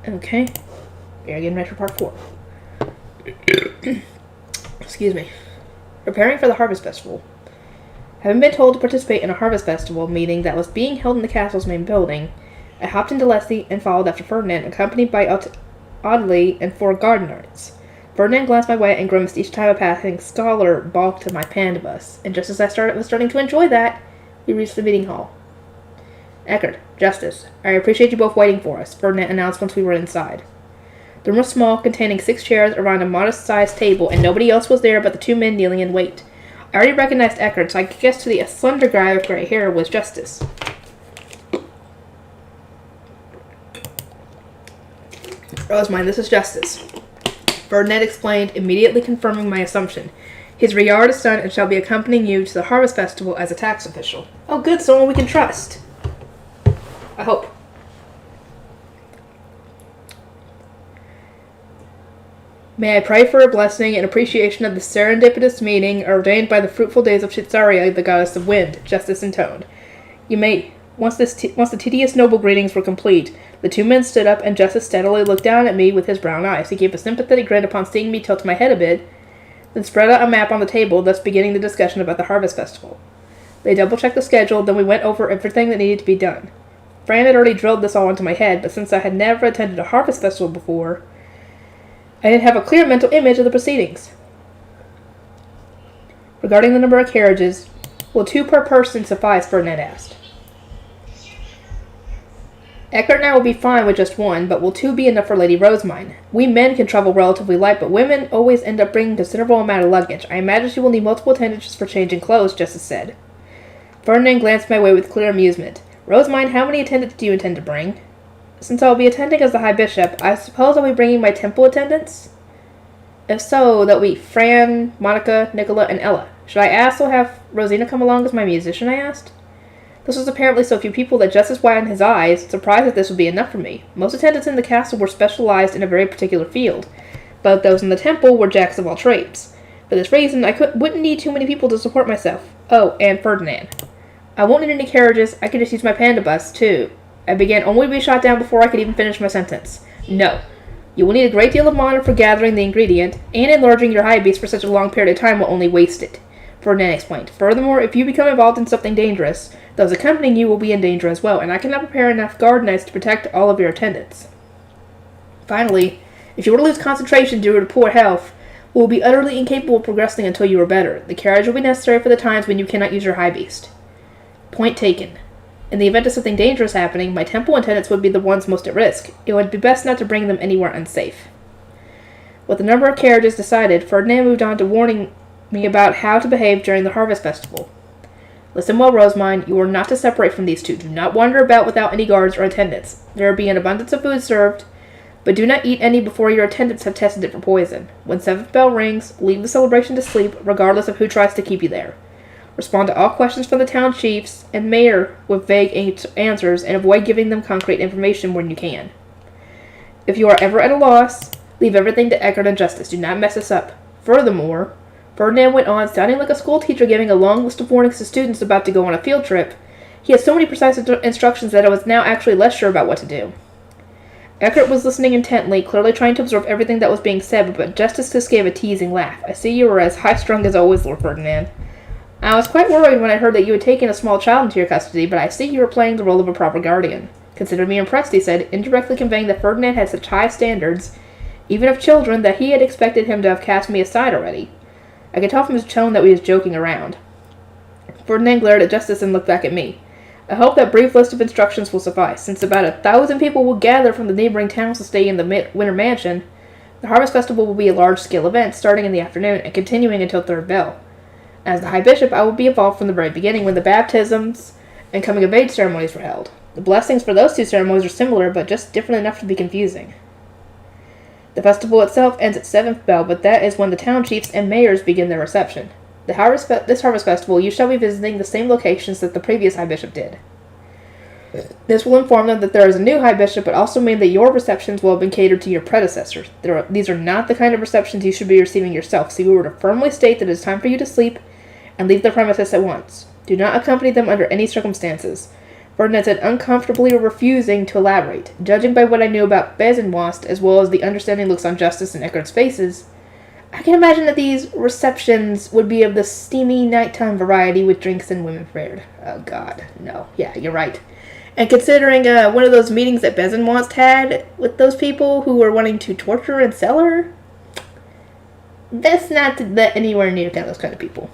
Okay. We are getting ready for part 4. Excuse me. Preparing for the Harvest Festival. Having been told to participate in a Harvest Festival meeting that was being held in the castle's main building, I hopped into Leslie and followed after Ferdinand, accompanied by Audley and 4 garden knights. Ferdinand glanced my way and grimaced each time a passing scholar balked at my panda bus, and just as I was starting to enjoy that, we reached the meeting hall. Eckert, Justice, I appreciate you both waiting for us, Ferdinand announced once we were inside. The room was small, containing 6 chairs around a modest-sized table, and nobody else was there but the 2 men kneeling in wait. I already recognized Eckert, so I guessed to the slender guy with gray hair was Justice. Rosemine, this is Justice. Ferdinand explained, immediately confirming my assumption. His regard is done and shall be accompanying you to the Harvest Festival as a tax official. Oh good, someone we can trust. I hope. May I pray for a blessing and appreciation of the serendipitous meeting ordained by the fruitful days of Shitsaria, the goddess of wind, Justice intoned. You may... Once the tedious noble greetings were complete, the 2 men stood up and Justice steadily looked down at me with his brown eyes. He gave a sympathetic grin upon seeing me tilt my head a bit, then spread out a map on the table, thus beginning the discussion about the Harvest Festival. They double-checked the schedule, then we went over everything that needed to be done. Fran had already drilled this all into my head, but since I had never attended a Harvest Festival before, I didn't have a clear mental image of the proceedings. Regarding the number of carriages, will 2 per person suffice, Ferdinand asked. Eckert and I will be fine with just 1, but will 2 be enough for Lady Rosemine? We men can travel relatively light, but women always end up bringing a considerable amount of luggage. I imagine she will need multiple attendants for changing clothes, Justice said. Ferdinand glanced my way with clear amusement. Rosemine, how many attendants do you intend to bring? Since I will be attending as the High Bishop, I suppose I'll be bringing my temple attendants? If so, that'll be Fran, Monica, Nicola, and Ella. Should I also have Rosina come along as my musician, I asked. This was apparently so few people that Justice widened his eyes, surprised that this would be enough for me. Most attendants in the castle were specialized in a very particular field, but those in the temple were jacks of all trades. For this reason, I wouldn't need too many people to support myself. Oh, and Ferdinand. I won't need any carriages, I can just use my panda bus, too. I began only to be shot down before I could even finish my sentence. No. You will need a great deal of mana for gathering the ingredient, and enlarging your high beast for such a long period of time will only waste it, Ferdinand explained. Furthermore, if you become involved in something dangerous, those accompanying you will be in danger as well, and I cannot prepare enough guard knights to protect all of your attendants. Finally, if you were to lose concentration due to poor health, we will be utterly incapable of progressing until you are better. The carriage will be necessary for the times when you cannot use your high beast. Point taken. In the event of something dangerous happening, my temple attendants would be the ones most at risk. It would be best not to bring them anywhere unsafe. With the number of carriages decided, Ferdinand moved on to warning me about how to behave during the Harvest Festival. Listen well, Rosemine, you are not to separate from these 2. Do not wander about without any guards or attendants. There will be an abundance of food served, but do not eat any before your attendants have tested it for poison. When 7th bell rings, leave the celebration to sleep, regardless of who tries to keep you there. Respond to all questions from the town chiefs and mayor with vague answers, and avoid giving them concrete information when you can. If you are ever at a loss, leave everything to Eckert and Justice. Do not mess us up. Furthermore, Ferdinand went on, sounding like a school teacher giving a long list of warnings to students about to go on a field trip. He had so many precise instructions that I was now actually less sure about what to do. Eckert was listening intently, clearly trying to absorb everything that was being said, but Justice just gave a teasing laugh. I see you were as high-strung as always, Lord Ferdinand. I was quite worried when I heard that you had taken a small child into your custody, but I see you are playing the role of a proper guardian. Consider me impressed, he said, indirectly conveying that Ferdinand had such high standards, even of children, that he had expected him to have cast me aside already. I could tell from his tone that he was joking around. Ferdinand glared at Justice and looked back at me. I hope that brief list of instructions will suffice, since about 1,000 people will gather from the neighboring towns to stay in the Winter Mansion. The Harvest Festival will be a large-scale event, starting in the afternoon and continuing until 3rd bell. As the High Bishop, I will be involved from the very beginning when the baptisms and coming-of-age ceremonies were held. The blessings for those 2 ceremonies are similar, but just different enough to be confusing. The festival itself ends at 7th bell, but that is when the town chiefs and mayors begin their reception. This Harvest Festival, you shall be visiting the same locations that the previous High Bishop did. This will inform them that there is a new High Bishop, but also mean that your receptions will have been catered to your predecessors. These are not the kind of receptions you should be receiving yourself, so you were to firmly state that it is time for you to sleep and leave the premises at once. Do not accompany them under any circumstances. Ferdinand said, uncomfortably refusing to elaborate. Judging by what I knew about Besenwast, as well as the understanding looks on Justice and Eckert's faces, I can imagine that these receptions would be of the steamy nighttime variety with drinks and women fared. Oh, God. No. Yeah, you're right. And considering one of those meetings that Besenwast had with those people who were wanting to torture and sell her, that's not anywhere near those kind of people.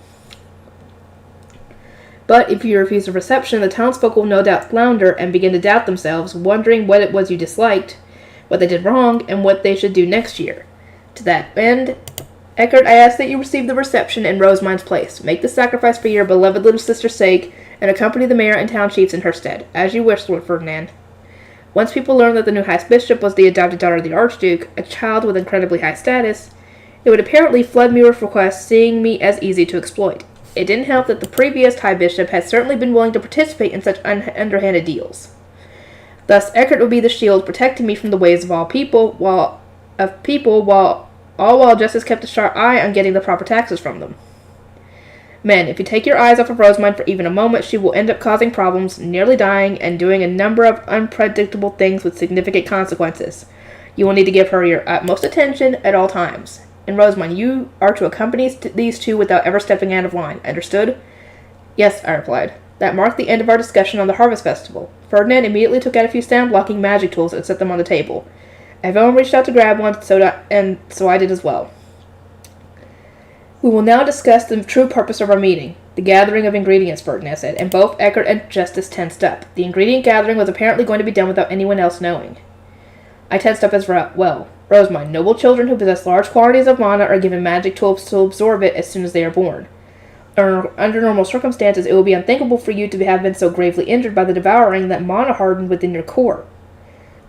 But if you refuse a reception, the townsfolk will no doubt flounder and begin to doubt themselves, wondering what it was you disliked, what they did wrong, and what they should do next year. To that end, Eckert, I ask that you receive the reception in Rosamund's place. Make the sacrifice for your beloved little sister's sake, and accompany the mayor and town chiefs in her stead, as you wish, Lord Ferdinand. Once people learned that the new High Bishop was the adopted daughter of the Archduke, a child with incredibly high status, it would apparently flood me with requests, seeing me as easy to exploit. It didn't help that the previous High Bishop had certainly been willing to participate in such underhanded deals. Thus, Eckert would be the shield protecting me from the ways of all people, while Justice kept a sharp eye on getting the proper taxes from them. Men, if you take your eyes off of Rosamund for even a moment, she will end up causing problems, nearly dying, and doing a number of unpredictable things with significant consequences. You will need to give her your utmost attention at all times. And Rosamund, you are to accompany these two without ever stepping out of line. Understood? Yes, I replied. That marked the end of our discussion on the Harvest Festival. Ferdinand immediately took out a few sound-blocking magic tools and set them on the table. Everyone reached out to grab one, so I did as well. We will now discuss the true purpose of our meeting. The gathering of ingredients, Ferdinand said, and both Eckert and Justice tensed up. The ingredient gathering was apparently going to be done without anyone else knowing. I tensed up as well. Rosamund, noble children who possess large quantities of mana are given magic tools to absorb it as soon as they are born. Under normal circumstances, it would be unthinkable for you to have been so gravely injured by the devouring that mana hardened within your core.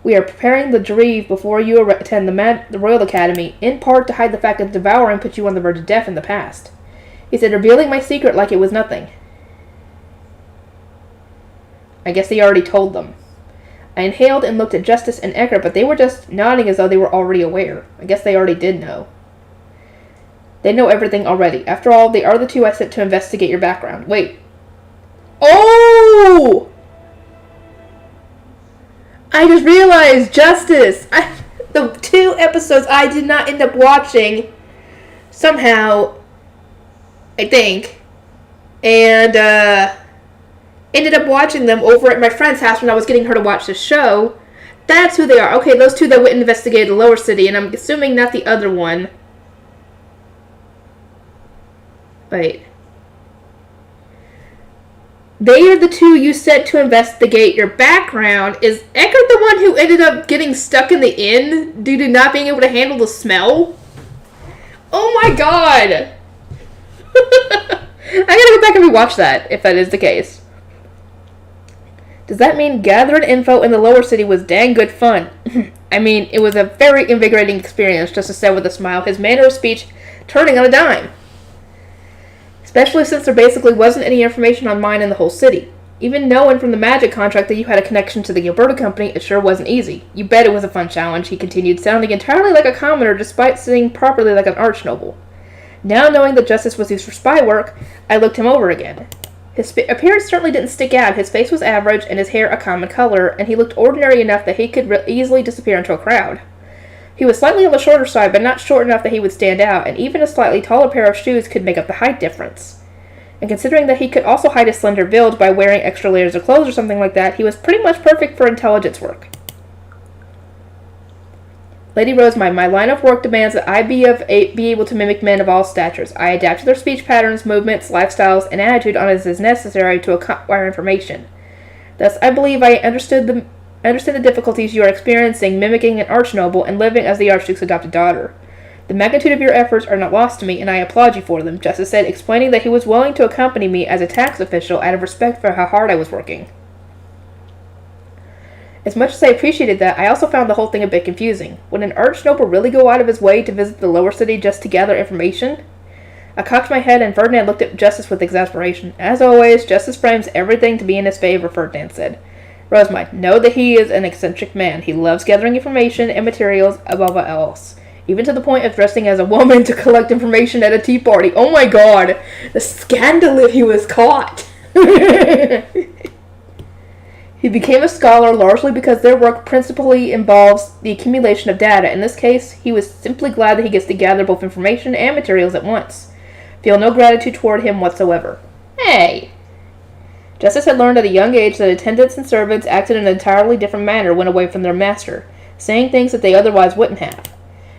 We are preparing the Dreve before you attend the Royal Academy, in part to hide the fact that the devouring put you on the verge of death in the past. He said, revealing my secret like it was nothing. I guess he already told them. I inhaled and looked at Justice and Eckert, but they were just nodding as though they were already aware. I guess they already did know. They know everything already. After all, they are the two I sent to investigate your background. Wait. Oh! I just realized, Justice! The 2 episodes I did not end up watching, somehow, I think, and ended up watching them over at my friend's house when I was getting her to watch the show. That's who they are. Okay, those two that went and investigated the lower city, and I'm assuming not the other one. Wait. They are the two you sent to investigate your background. Is Eckert the one who ended up getting stuck in the inn due to not being able to handle the smell? Oh my god! I gotta go back and rewatch that, if that is the case. Does that mean gathering info in the lower city was dang good fun? I mean, it was a very invigorating experience, Justice said with a smile, his manner of speech turning on a dime. Especially since there basically wasn't any information on mine in the whole city. Even knowing from the magic contract that you had a connection to the Gilberta Company, it sure wasn't easy. You bet it was a fun challenge, he continued, sounding entirely like a commoner despite sitting properly like an arch-noble. Now knowing that Justice was used for spy work, I looked him over again. His appearance certainly didn't stick out. His face was average and his hair a common color, and he looked ordinary enough that he could easily disappear into a crowd. He was slightly on the shorter side, but not short enough that he would stand out, and even a slightly taller pair of shoes could make up the height difference. And considering that he could also hide his slender build by wearing extra layers of clothes or something like that, he was pretty much perfect for intelligence work. Lady Rosemine, my line of work demands that I be able to mimic men of all statures. I adapt to their speech patterns, movements, lifestyles, and attitude on as is necessary to acquire information. Thus, I believe I understand the difficulties you are experiencing mimicking an archnoble and living as the Archduke's adopted daughter. The magnitude of your efforts are not lost to me, and I applaud you for them, Justice said, explaining that he was willing to accompany me as a tax official out of respect for how hard I was working. As much as I appreciated that, I also found the whole thing a bit confusing. Would an archnoble really go out of his way to visit the lower city just to gather information? I cocked my head, and Ferdinand looked at Justice with exasperation. As always, Justice frames everything to be in his favor, Ferdinand said. Rosemine, know that he is an eccentric man. He loves gathering information and materials above all else, even to the point of dressing as a woman to collect information at a tea party. Oh my god, the scandal if he was caught. He became a scholar largely because their work principally involves the accumulation of data. In this case, he was simply glad that he gets to gather both information and materials at once. Feel no gratitude toward him whatsoever. Hey! Justice had learned at a young age that attendants and servants acted in an entirely different manner when away from their master, saying things that they otherwise wouldn't have.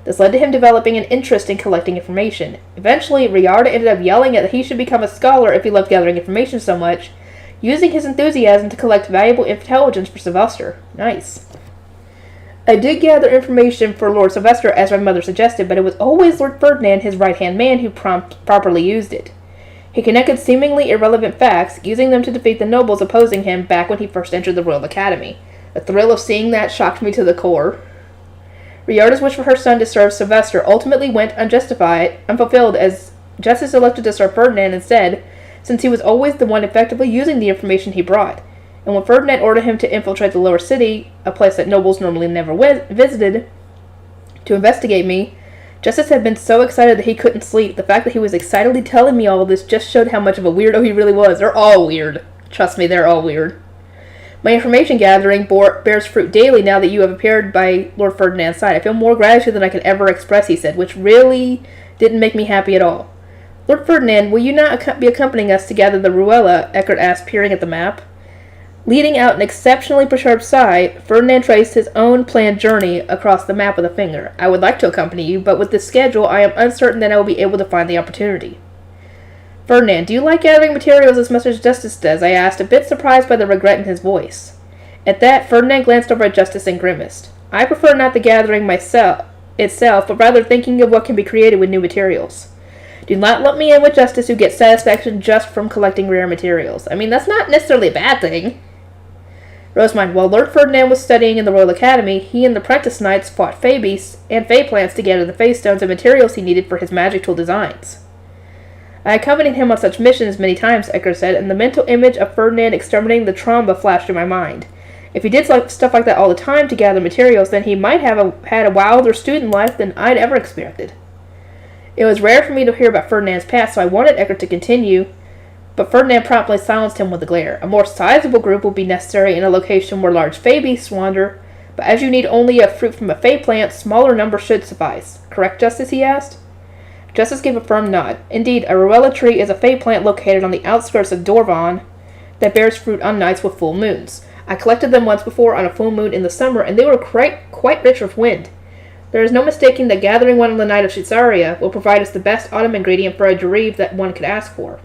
This led to him developing an interest in collecting information. Eventually, Riarda ended up yelling that he should become a scholar if he loved gathering information so much, using his enthusiasm to collect valuable intelligence for Sylvester. Nice. I did gather information for Lord Sylvester as my mother suggested, but it was always Lord Ferdinand, his right-hand man, who properly used it. He connected seemingly irrelevant facts, using them to defeat the nobles opposing him back when he first entered the Royal Academy. The thrill of seeing that shocked me to the core. Riarda's wish for her son to serve Sylvester ultimately went unfulfilled as Justice elected to serve Ferdinand instead, since he was always the one effectively using the information he brought. And when Ferdinand ordered him to infiltrate the lower city, a place that nobles normally never visited, to investigate me, Justice had been so excited that he couldn't sleep. The fact that he was excitedly telling me all of this just showed how much of a weirdo he really was. They're all weird. Trust me, they're all weird. My information gathering bears fruit daily now that you have appeared by Lord Ferdinand's side. I feel more gratitude than I can ever express, he said, which really didn't make me happy at all. Lord Ferdinand, will you not be accompanying us to gather the Ruella? Eckert asked, peering at the map. Leading out an exceptionally perturbed sigh, Ferdinand traced his own planned journey across the map with a finger. I would like to accompany you, but with this schedule, I am uncertain that I will be able to find the opportunity. Ferdinand, do you like gathering materials as much as Justice does? I asked, a bit surprised by the regret in his voice. At that, Ferdinand glanced over at Justice and grimaced. I prefer not the gathering itself, but rather thinking of what can be created with new materials. Do not lump me in with Justice who gets satisfaction just from collecting rare materials. I mean, that's not necessarily a bad thing. Rosemine, while Lord Ferdinand was studying in the Royal Academy, he and the apprentice knights fought Fey beasts and Fey plants to gather the Fey stones and materials he needed for his magic tool designs. I accompanied him on such missions many times, Eckert said, and the mental image of Ferdinand exterminating the Tromba flashed through my mind. If he did stuff like that all the time to gather materials, then he might have had a wilder student life than I'd ever expected. It was rare for me to hear about Ferdinand's past, so I wanted Eckert to continue, but Ferdinand promptly silenced him with a glare. A more sizable group will be necessary in a location where large Fey beasts wander, but as you need only a fruit from a Fey plant, smaller numbers should suffice. Correct, Justice? He asked. Justice gave a firm nod. Indeed, a Ruella tree is a Fey plant located on the outskirts of Dorvan that bears fruit on nights with full moons. I collected them once before on a full moon in the summer, and they were quite rich with wind. There is no mistaking that gathering one on the night of Caesarea will provide us the best autumn ingredient for a Jareve that one could ask for.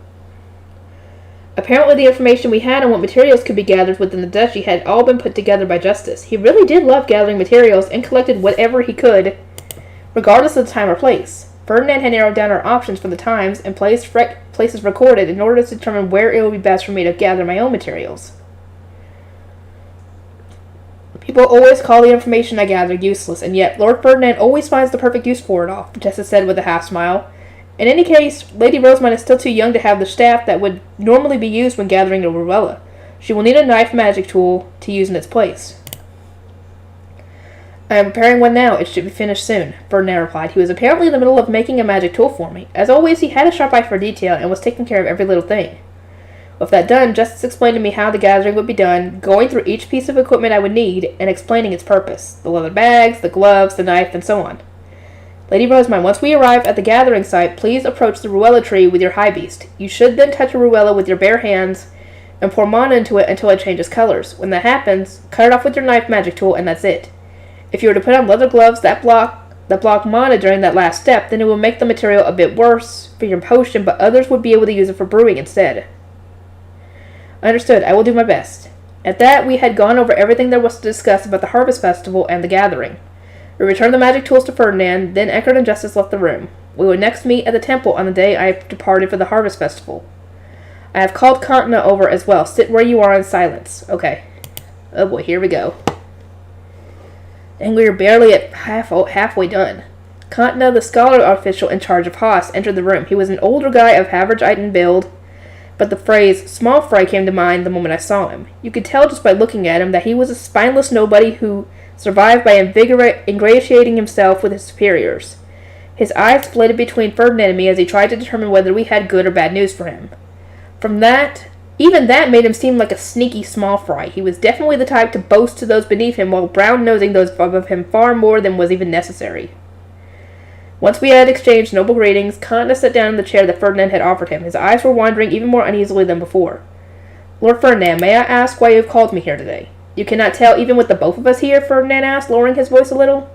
Apparently the information we had on what materials could be gathered within the duchy had all been put together by Justice. He really did love gathering materials and collected whatever he could, regardless of the time or place. Ferdinand had narrowed down our options for the times and places recorded in order to determine where it would be best for me to gather my own materials. People always call the information I gather useless, and yet Lord Ferdinand always finds the perfect use for it all, Justice said with a half-smile. In any case, Lady Rosamund is still too young to have the staff that would normally be used when gathering a Ruella. She will need a knife magic tool to use in its place. I am preparing one now. It should be finished soon, Ferdinand replied. He was apparently in the middle of making a magic tool for me. As always, he had a sharp eye for detail and was taking care of every little thing. With that done, Justice explained to me how the gathering would be done, going through each piece of equipment I would need, and explaining its purpose. The leather bags, the gloves, the knife, and so on. Lady Rosamund, once we arrive at the gathering site, please approach the Ruella tree with your high beast. You should then touch a Ruella with your bare hands and pour mana into it until it changes colors. When that happens, cut it off with your knife magic tool, and that's it. If you were to put on leather gloves that block mana during that last step, then it will make the material a bit worse for your potion, but others would be able to use it for brewing instead. Understood. I will do my best. At that, we had gone over everything there was to discuss about the Harvest Festival and the gathering. We returned the magic tools to Ferdinand, then Eckert and Justice left the room. We would next meet at the temple on the day I departed for the Harvest Festival. I have called Kantna over as well. Sit where you are in silence. Okay. Oh boy, here we go. And we are barely at halfway done. Kantna, the scholar official in charge of Haas, entered the room. He was an older guy of average height and build, but the phrase small fry came to mind the moment I saw him. You could tell just by looking at him that he was a spineless nobody who survived by ingratiating himself with his superiors. His eyes flitted between Ferdinand and me as he tried to determine whether we had good or bad news for him. From that, Even that made him seem like a sneaky small fry. He was definitely the type to boast to those beneath him while brown-nosing those above him far more than was even necessary. Once we had exchanged noble greetings, Kanta sat down in the chair that Ferdinand had offered him. His eyes were wandering even more uneasily than before. Lord Ferdinand, may I ask why you have called me here today? You cannot tell even with the both of us here? Ferdinand asked, lowering his voice a little.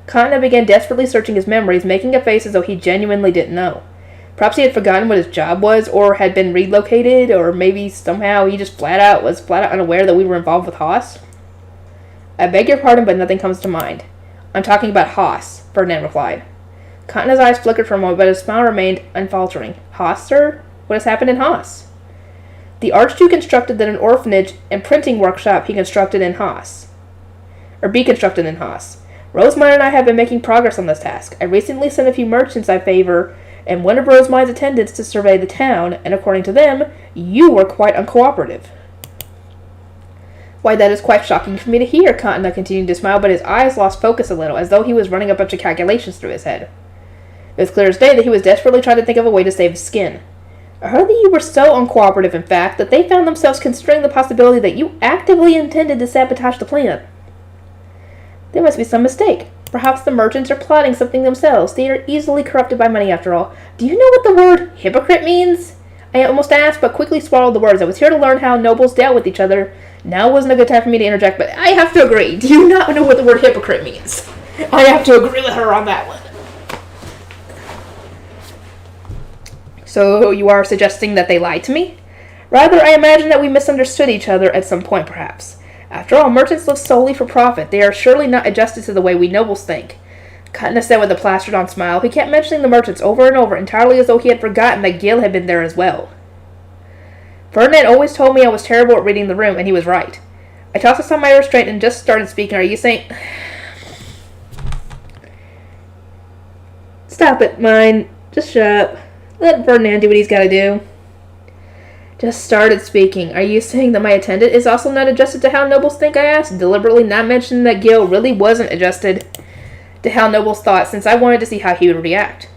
Kanta began desperately searching his memories, making a face as though he genuinely didn't know. Perhaps he had forgotten what his job was, or had been relocated, or maybe somehow he just was flat out unaware that we were involved with Haas. I beg your pardon, but nothing comes to mind. I'm talking about Haas, Ferdinand replied. Kanta's eyes flickered for a moment, but his smile remained unfaltering. Haas, sir? What has happened in Haas? The Archduke constructed an orphanage and printing workshop he constructed in Haas. Be constructed in Haas. Rosemine and I have been making progress on this task. I recently sent a few merchants I favor and one of Rosemine's attendants to survey the town, and according to them, you were quite uncooperative. Why, that is quite shocking for me to hear, Kanta continued to smile, but his eyes lost focus a little, as though he was running a bunch of calculations through his head. It was clear as day that he was desperately trying to think of a way to save his skin. I heard that you were so uncooperative, in fact, that they found themselves considering the possibility that you actively intended to sabotage the plan. There must be some mistake. Perhaps the merchants are plotting something themselves. They are easily corrupted by money, after all. Do you know what the word hypocrite means? I almost asked, but quickly swallowed the words. I was here to learn how nobles dealt with each other. Now wasn't a good time for me to interject, but I have to agree. Do you not know what the word hypocrite means? I have to agree with her on that one. So you are suggesting that they lied to me? Rather, I imagine that we misunderstood each other at some point, perhaps. After all, merchants live solely for profit. They are surely not adjusted to the way we nobles think. Kanta said with a plastered-on smile. He kept mentioning the merchants over and over, entirely as though he had forgotten that Gil had been there as well. Ferdinand always told me I was terrible at reading the room, and he was right. I tossed aside my restraint and just started speaking. Are you saying... Stop it, mine. Just shut up. Let Ferdinand do what he's got to do. Just started speaking. Are you saying that my attendant is also not adjusted to how nobles think? I asked, deliberately not mentioning that Gil really wasn't adjusted to how nobles thought, since I wanted to see how he would react.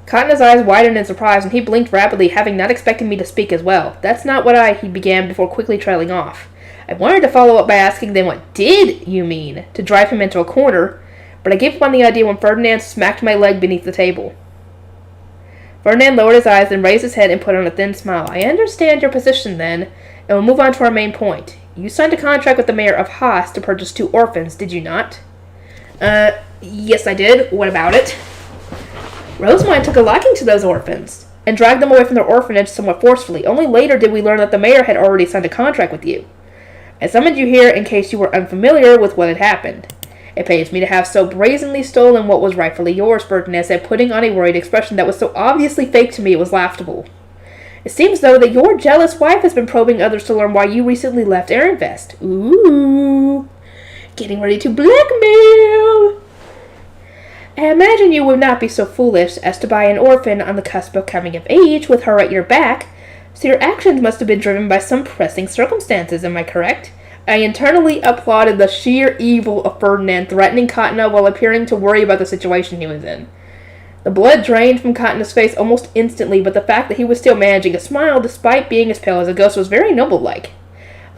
Kanta's eyes widened in surprise, and he blinked rapidly, having not expected me to speak as well. That's not what he began before quickly trailing off. I wanted to follow up by asking then what did you mean, to drive him into a corner, but I gave up on the idea when Ferdinand smacked my leg beneath the table. Ferdinand lowered his eyes, then raised his head and put on a thin smile. I understand your position, then, and we'll move on to our main point. You signed a contract with the mayor of Haas to purchase 2 orphans, did you not? Yes I did. What about it? Rosemine took a liking to those orphans, and dragged them away from their orphanage somewhat forcefully. Only later did we learn that the mayor had already signed a contract with you. I summoned you here in case you were unfamiliar with what had happened. It pains me to have so brazenly stolen what was rightfully yours, Ferdinand said, putting on a worried expression that was so obviously fake to me it was laughable. It seems, though, that your jealous wife has been probing others to learn why you recently left Ehrenfest. Ooh, getting ready to blackmail. I imagine you would not be so foolish as to buy an orphan on the cusp of coming of age with her at your back, so your actions must have been driven by some pressing circumstances, am I correct? I internally applauded the sheer evil of Ferdinand threatening Kanta while appearing to worry about the situation he was in. The blood drained from Kanta's face almost instantly, but the fact that he was still managing a smile despite being as pale as a ghost was very noble-like.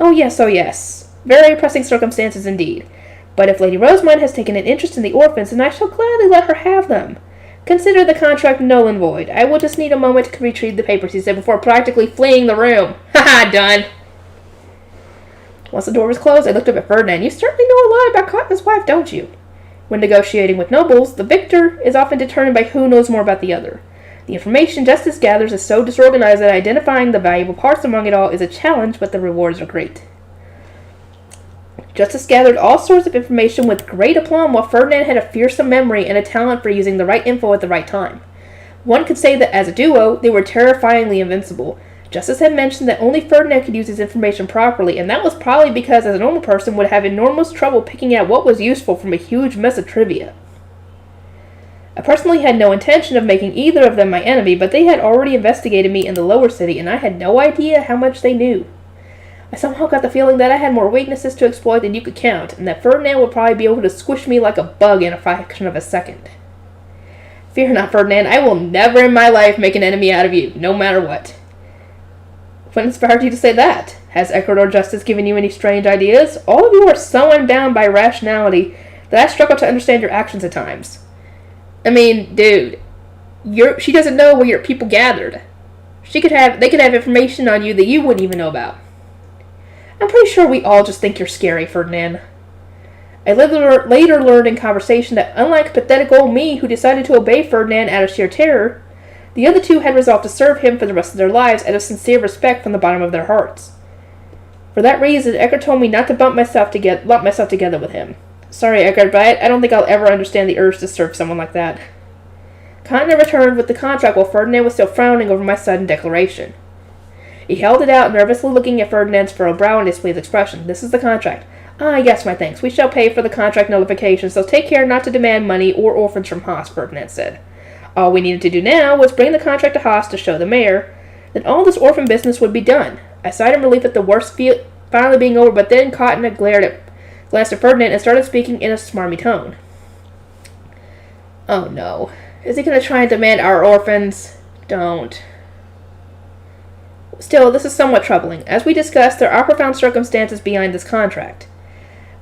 Oh yes. Very pressing circumstances indeed. But if Lady Rosemine has taken an interest in the orphans, then I shall gladly let her have them. Consider the contract null and void. I will just need a moment to retrieve the papers, he said, before practically fleeing the room. Haha, done. Once the door was closed, I looked up at Ferdinand. You certainly know a lot about Kanta's wife, don't you? When negotiating with nobles, the victor is often determined by who knows more about the other. The information justice gathers is so disorganized that identifying the valuable parts among it all is a challenge, but the rewards are great. Justice gathered all sorts of information with great aplomb, while Ferdinand had a fearsome memory and a talent for using the right info at the right time. One could say that as a duo, they were terrifyingly invincible. Justice had mentioned that only Ferdinand could use his information properly, and that was probably because as a normal person would have enormous trouble picking out what was useful from a huge mess of trivia. I personally had no intention of making either of them my enemy, but they had already investigated me in the lower city, and I had no idea how much they knew. I somehow got the feeling that I had more weaknesses to exploit than you could count, and that Ferdinand would probably be able to squish me like a bug in a fraction of a second. Fear not, Ferdinand. I will never in my life make an enemy out of you, no matter what. What inspired you to say that? Has Ecuador Justice given you any strange ideas? All of you are so unbound by rationality that I struggle to understand your actions at times. I mean, dude, she doesn't know where your people gathered. They could have information on you that you wouldn't even know about. I'm pretty sure we all just think you're scary, Ferdinand. I later learned in conversation that unlike pathetic old me who decided to obey Ferdinand out of sheer terror, the other two had resolved to serve him for the rest of their lives out of sincere respect from the bottom of their hearts. For that reason, Eckert told me not to lump myself together with him. Sorry, Eckert, but I don't think I'll ever understand the urge to serve someone like that. Cotton returned with the contract while Ferdinand was still frowning over my sudden declaration. He held it out, nervously looking at Ferdinand's furrowed brow and displeased expression. This is the contract. Ah, yes, my thanks. We shall pay for the contract notification, so take care not to demand money or orphans from Haas, Ferdinand said. All we needed to do now was bring the contract to Haas to show the mayor. Then all this orphan business would be done. I sighed in relief at the worst finally being over, but then Cotton glanced at Ferdinand and started speaking in a smarmy tone. Oh no. Is he going to try and demand our orphans? Don't. Still, this is somewhat troubling. As we discussed, there are profound circumstances behind this contract.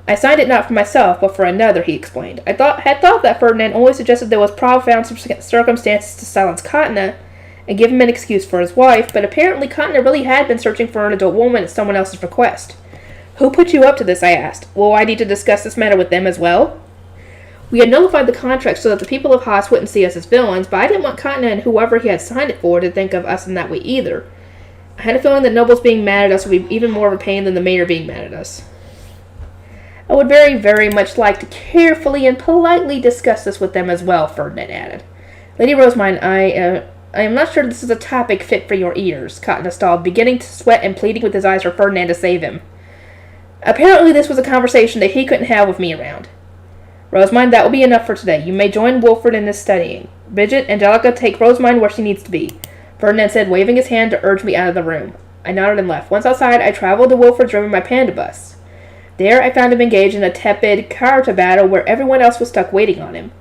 I signed it not for myself, but for another, he explained. I had thought that Ferdinand only suggested there was profound circumstances to silence Cotton and give him an excuse for his wife, but apparently Cotton really had been searching for an adult woman at someone else's request. Who put you up to this, I asked. Will I need to discuss this matter with them as well? We had nullified the contract so that the people of Haas wouldn't see us as villains, but I didn't want Cotton and whoever he had signed it for to think of us in that way either. I had a feeling that nobles being mad at us would be even more of a pain than the mayor being mad at us. I would very, very much like to carefully and politely discuss this with them as well, Ferdinand added. Lady Rosemine, I am not sure this is a topic fit for your ears, Cotton stalled, beginning to sweat and pleading with his eyes for Ferdinand to save him. Apparently this was a conversation that he couldn't have with me around. Rosemine, that will be enough for today. You may join Wilfred in this studying. Bridget, Angelica, take Rosemine where she needs to be, Ferdinand said, waving his hand to urge me out of the room. I nodded and left. Once outside, I traveled to Wilfred's room in my panda bus. There, I found him engaged in a tepid karate battle where everyone else was stuck waiting on him.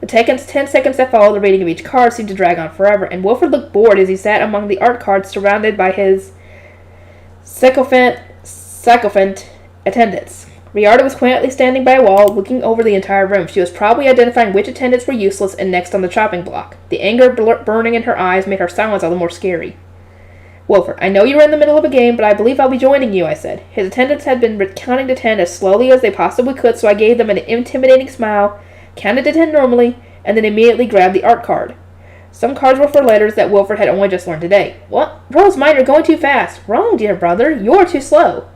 The 10 seconds that followed the reading of each card seemed to drag on forever, and Wilfred looked bored as he sat among the art cards surrounded by his sycophant attendants. Riarda was quietly standing by a wall, looking over the entire room. She was probably identifying which attendants were useless and next on the chopping block. The anger burning in her eyes made her silence all the more scary. Wilfred, I know you are in the middle of a game, but I believe I'll be joining you, I said. His attendants had been counting to 10 as slowly as they possibly could, so I gave them an intimidating smile, counted to 10 normally, and then immediately grabbed the art card. Some cards were for letters that Wilfred had only just learned today. What? Rosemine, you're going too fast. Wrong, dear brother. You're too slow.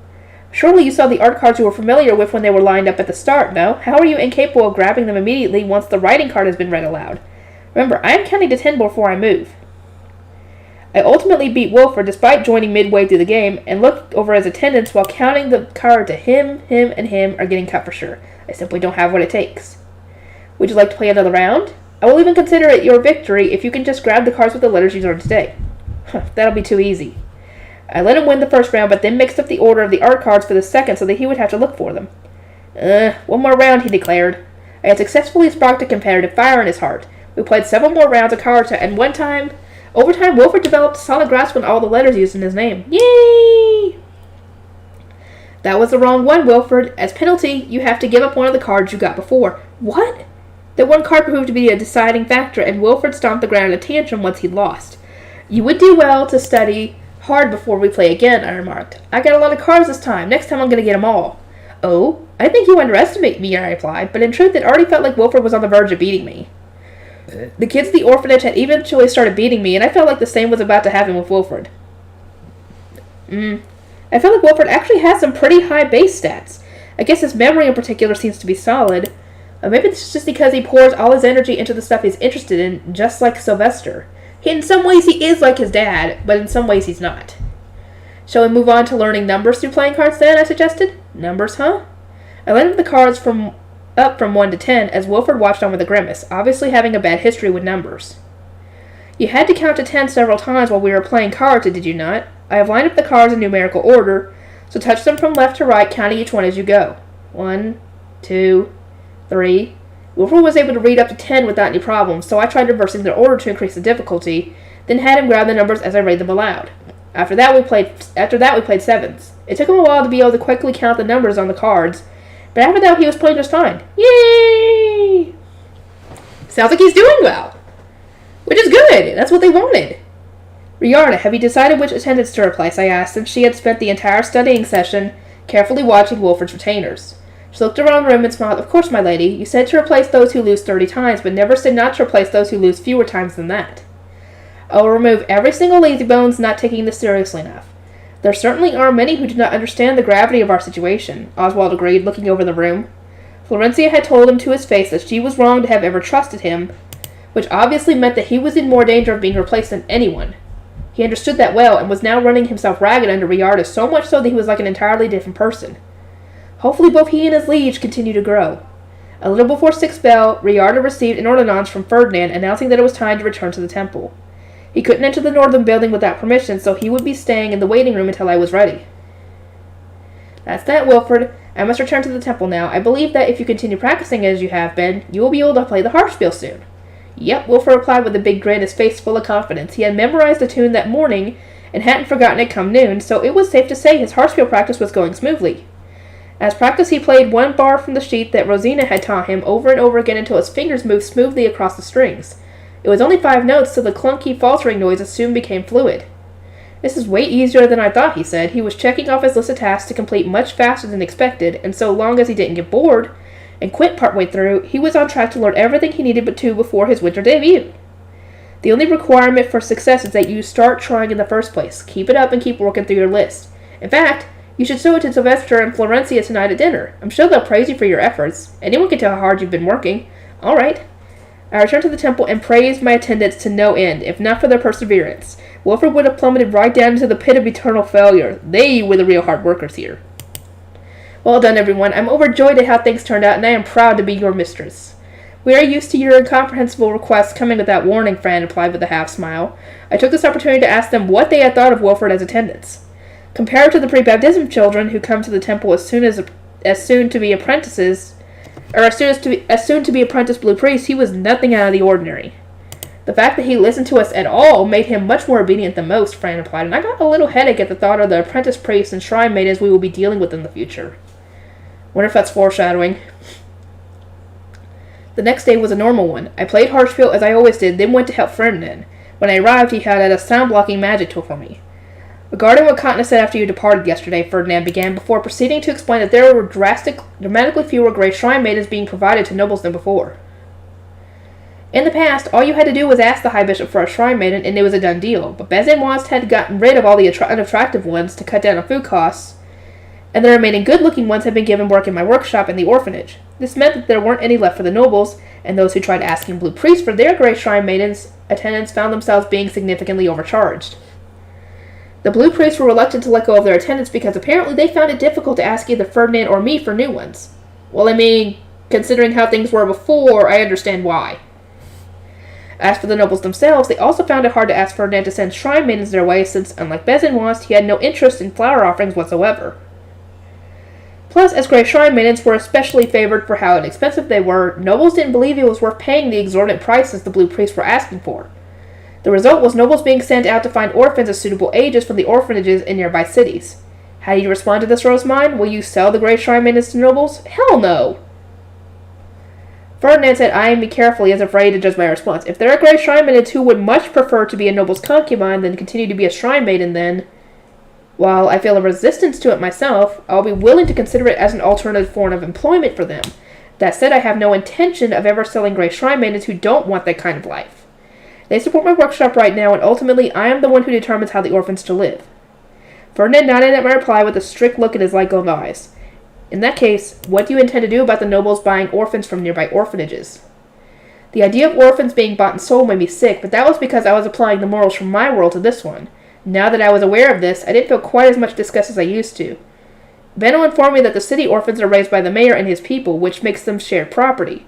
Surely you saw the art cards you were familiar with when they were lined up at the start, no? How are you incapable of grabbing them immediately once the writing card has been read aloud? Remember, I am counting to 10 before I move. I ultimately beat Wilfred despite joining midway through the game and looked over his attendants while counting the card to him, and him are getting cut for sure. I simply don't have what it takes. Would you like to play another round? I will even consider it your victory if you can just grab the cards with the letters you learned today. That'll be too easy. I let him win the first round, but then mixed up the order of the art cards for the second so that he would have to look for them. One more round, he declared. I had successfully sparked a competitive fire in his heart. We played several more rounds of cards, and over time, Wilfred developed a solid grasp on all the letters used in his name. Yay! That was the wrong one, Wilfred. As penalty, you have to give up one of the cards you got before. What? That one card proved to be a deciding factor, and Wilfred stomped the ground in a tantrum once he'd lost. You would do well to study hard before we play again, I remarked. I got a lot of cards this time. Next time I'm going to get them all. Oh, I think you underestimate me, I replied, but in truth it already felt like Wilfred was on the verge of beating me. The kids at the orphanage had eventually started beating me, and I felt like the same was about to happen with Wilfred. I feel like Wilfred actually has some pretty high base stats. I guess his memory in particular seems to be solid. Maybe it's just because he pours all his energy into the stuff he's interested in, just like Sylvester. In some ways he is like his dad, but in some ways he's not. Shall we move on to learning numbers through playing cards then, I suggested. Numbers, huh? I led him the cards up from 1 to 10 as Wilfred watched on with a grimace, obviously having a bad history with numbers. You had to count to 10 several times while we were playing cards, did you not? I have lined up the cards in numerical order, so touch them from left to right, counting each one as you go. 1, 2, 3. Wilford was able to read up to 10 without any problems, so I tried reversing their order to increase the difficulty, then had him grab the numbers as I read them aloud. After that, we played sevens. It took him a while to be able to quickly count the numbers on the cards, but after that, he was playing just fine. Yay! Sounds like he's doing well. Which is good. That's what they wanted. Riarda, have you decided which attendants to replace? I asked, since she had spent the entire studying session carefully watching Wilford's retainers. She looked around the room and smiled. Of course, my lady. You said to replace those who lose 30 times, but never said not to replace those who lose fewer times than that. I will remove every single lazybones not taking this seriously enough. There certainly are many who do not understand the gravity of our situation, Oswald agreed, looking over the room. Florencia had told him to his face that she was wrong to have ever trusted him, which obviously meant that he was in more danger of being replaced than anyone. He understood that well, and was now running himself ragged under Riarda, so much so that he was like an entirely different person. Hopefully both he and his liege continue to grow. A little before 6 bell, Riarda received an ordonnance from Ferdinand announcing that it was time to return to the temple. He couldn't enter the northern building without permission, so he would be staying in the waiting room until I was ready. That's that, Wilford. I must return to the temple now. I believe that if you continue practicing as you have been, you will be able to play the harpspiel soon. Yep, Wilford replied with a big grin, his face full of confidence. He had memorized the tune that morning and hadn't forgotten it come noon, so it was safe to say his harpspiel practice was going smoothly. As practice, he played one bar from the sheet that Rosina had taught him over and over again until his fingers moved smoothly across the strings. It was only 5 notes, so the clunky, faltering noises soon became fluid. This is way easier than I thought, he said. He was checking off his list of tasks to complete much faster than expected, and so long as he didn't get bored and quit partway through, he was on track to learn everything he needed but to before his winter debut. The only requirement for success is that you start trying in the first place. Keep it up and keep working through your list. In fact, you should show it to Sylvester and Florencia tonight at dinner. I'm sure they'll praise you for your efforts. Anyone can tell how hard you've been working. All right. I returned to the temple and praised my attendants to no end, if not for their perseverance. Wilford would have plummeted right down into the pit of eternal failure. They were the real hard workers here. Well done, everyone. I'm overjoyed at how things turned out, and I am proud to be your mistress. We are used to your incomprehensible requests coming without warning, Fran replied with a half-smile. I took this opportunity to ask them what they had thought of Wilford as attendants. Compared to the pre-baptism children who come to the temple as soon to be apprentice blue priest, he was nothing out of the ordinary. The fact that he listened to us at all made him much more obedient than most, Fran replied, and I got a little headache at the thought of the apprentice priests and shrine maidens we will be dealing with in the future. Wonder if that's foreshadowing. The next day was a normal one. I played harpspiel as I always did, then went to help Ferdinand. When I arrived, he had a sound-blocking magic tool for me. Regarding what Katna said after you departed yesterday, Ferdinand began, before proceeding to explain that there were dramatically fewer Grey Shrine Maidens being provided to nobles than before. In the past, all you had to do was ask the High Bishop for a Shrine Maiden, and it was a done deal, but Bezenwast had gotten rid of all the unattractive ones to cut down on food costs, and the remaining good-looking ones had been given work in my workshop and the orphanage. This meant that there weren't any left for the nobles, and those who tried asking Blue Priests for their Grey Shrine Maidens attendants found themselves being significantly overcharged. The Blue Priests were reluctant to let go of their attendants because apparently they found it difficult to ask either Ferdinand or me for new ones. Well, I mean, considering how things were before, I understand why. As for the nobles themselves, they also found it hard to ask Ferdinand to send shrine maidens their way, since, unlike Bezenwast, he had no interest in flower offerings whatsoever. Plus, as Grey Shrine Maidens were especially favored for how inexpensive they were, nobles didn't believe it was worth paying the exorbitant prices the Blue Priests were asking for. The result was nobles being sent out to find orphans of suitable ages from the orphanages in nearby cities. How do you respond to this, Rosemine? Will you sell the Grey Shrine Maidens to nobles? Hell no! Ferdinand said, eyeing me carefully as if ready to judge my response. If there are Grey Shrine Maidens who would much prefer to be a noble's concubine than continue to be a Shrine Maiden, then, while I feel a resistance to it myself, I'll be willing to consider it as an alternative form of employment for them. That said, I have no intention of ever selling Grey Shrine Maidens who don't want that kind of life. They support my workshop right now, and ultimately I am the one who determines how the orphans to live. Ferdinand nodded at my reply with a strict look in his light gold eyes. In that case, what do you intend to do about the nobles buying orphans from nearby orphanages? The idea of orphans being bought and sold made me sick, but that was because I was applying the morals from my world to this one. Now that I was aware of this, I didn't feel quite as much disgust as I used to. Benno informed me that the city orphans are raised by the mayor and his people, which makes them shared property.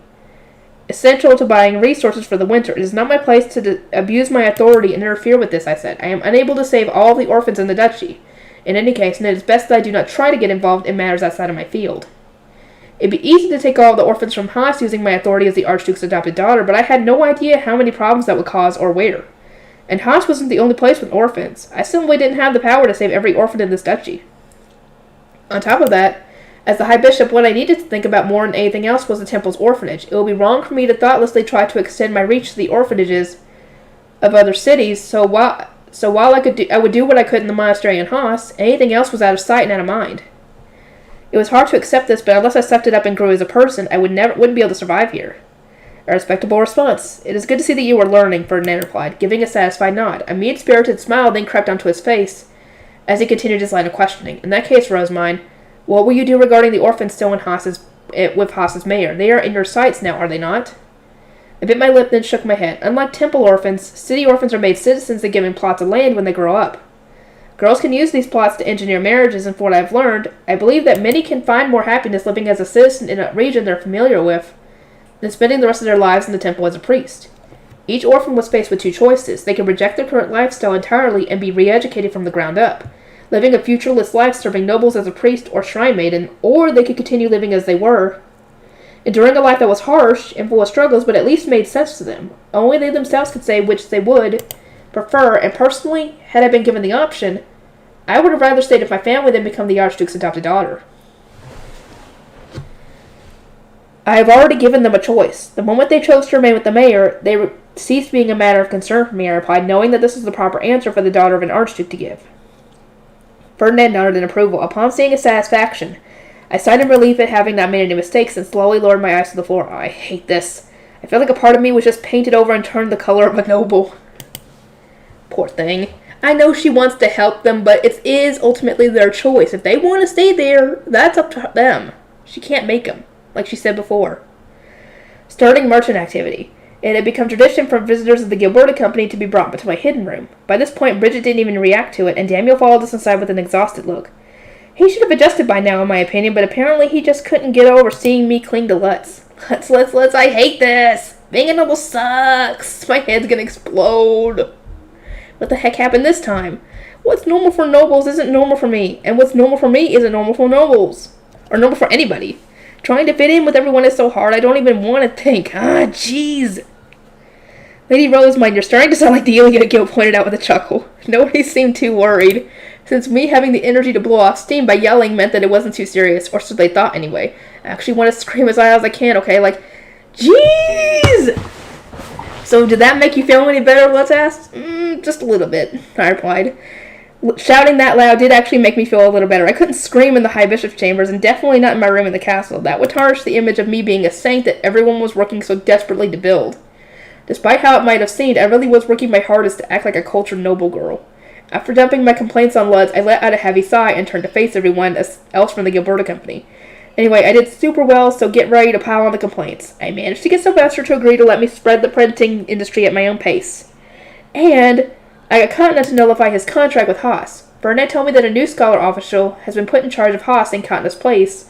Essential to buying resources for the winter. It is not my place to abuse my authority and interfere with this, I said. I am unable to save all the orphans in the duchy. In any case, and it is best that I do not try to get involved in matters outside of my field. It'd be easy to take all the orphans from Haas using my authority as the Archduke's adopted daughter, but I had no idea how many problems that would cause or where. And Haas wasn't the only place with orphans. I simply didn't have the power to save every orphan in this duchy. On top of that, as the High Bishop, what I needed to think about more than anything else was the temple's orphanage. It would be wrong for me to thoughtlessly try to extend my reach to the orphanages of other cities, so while I would do what I could in the monastery in Haas, anything else was out of sight and out of mind. It was hard to accept this, but unless I sucked it up and grew as a person, I wouldn't be able to survive here. A respectable response. It is good to see that you are learning, Ferdinand replied, giving a satisfied nod. A mean-spirited smile then crept onto his face as he continued his line of questioning. In that case, Rosemine, what will you do regarding the orphans still with Haas's mayor? They are in your sights now, are they not? I bit my lip, then shook my head. Unlike temple orphans, city orphans are made citizens and given plots of land when they grow up. Girls can use these plots to engineer marriages, and from what I've learned, I believe that many can find more happiness living as a citizen in a region they're familiar with than spending the rest of their lives in the temple as a priest. Each orphan was faced with two choices. They could reject their current lifestyle entirely and be re-educated from the ground up, living a futureless life serving nobles as a priest or shrine maiden, or they could continue living as they were, enduring a life that was harsh and full of struggles, but at least made sense to them. Only they themselves could say which they would prefer, and personally, had I been given the option, I would have rather stayed with my family than become the Archduke's adopted daughter. I have already given them a choice. The moment they chose to remain with the mayor, they ceased being a matter of concern for me, I replied, knowing that this was the proper answer for the daughter of an Archduke to give. Ferdinand nodded in approval. Upon seeing his satisfaction, I sighed in relief at having not made any mistakes and slowly lowered my eyes to the floor. Oh, I hate this. I felt like a part of me was just painted over and turned the color of a noble. Poor thing. I know she wants to help them, but it is ultimately their choice. If they want to stay there, that's up to them. She can't make them, like she said before. Starting merchant activity. It had become tradition for visitors of the Gilberta Company to be brought to my hidden room. By this point, Bridget didn't even react to it, and Daniel followed us inside with an exhausted look. He should have adjusted by now, in my opinion, but apparently he just couldn't get over seeing me cling to Lutz. Lutz, I hate this! Being a noble sucks! My head's gonna explode! What the heck happened this time? What's normal for nobles isn't normal for me, and what's normal for me isn't normal for nobles. Or normal for anybody. Trying to fit in with everyone is so hard, I don't even want to think. Jeez. Lady Rosemine, you're starting to sound like the Iliad, Gil pointed out with a chuckle. Nobody seemed too worried, since me having the energy to blow off steam by yelling meant that it wasn't too serious, or so they thought anyway. I actually want to scream as loud as I can, okay? Like, jeez! So did that make you feel any better, Lutz asked. Just a little bit, I replied. Shouting that loud did actually make me feel a little better. I couldn't scream in the High Bishop's chambers, and definitely not in my room in the castle. That would tarnish the image of me being a saint that everyone was working so desperately to build. Despite how it might have seemed, I really was working my hardest to act like a cultured noble girl. After dumping my complaints on Lutz, I let out a heavy sigh and turned to face everyone else from the Gilberta Company. Anyway, I did super well, so get ready to pile on the complaints. I managed to get Sylvester to agree to let me spread the printing industry at my own pace. And I got Continent to nullify his contract with Haas. Burnett told me that a new scholar official has been put in charge of Haas in Continent's place,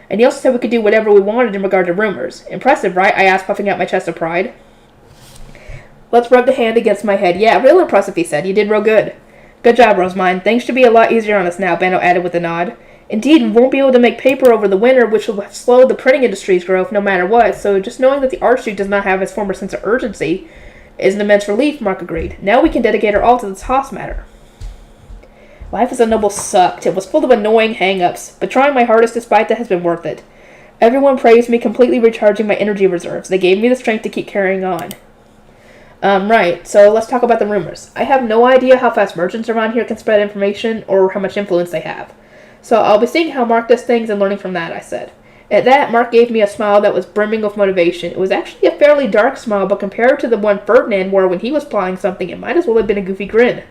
and he also said we could do whatever we wanted in regard to rumors. Impressive, right? I asked, puffing out my chest of pride. Let's rub the hand against my head. Yeah, real impressive, he said. You did real good. Good job, Rosemine. Things should be a lot easier on us now, Benno added with a nod. Indeed, we won't be able to make paper over the winter, which will have slowed the printing industry's growth no matter what, so just knowing that the Archduke does not have his former sense of urgency is an immense relief, Mark agreed. Now we can dedicate our all to this Haas matter. Life as a noble sucked. It was full of annoying hang-ups, but trying my hardest despite that has been worth it. Everyone praised me, completely recharging my energy reserves. They gave me the strength to keep carrying on. Right, so let's talk about the rumors. I have no idea how fast merchants around here can spread information or how much influence they have. So I'll be seeing how Mark does things and learning from that, I said. At that, Mark gave me a smile that was brimming with motivation. It was actually a fairly dark smile, but compared to the one Ferdinand wore when he was plotting something, it might as well have been a goofy grin.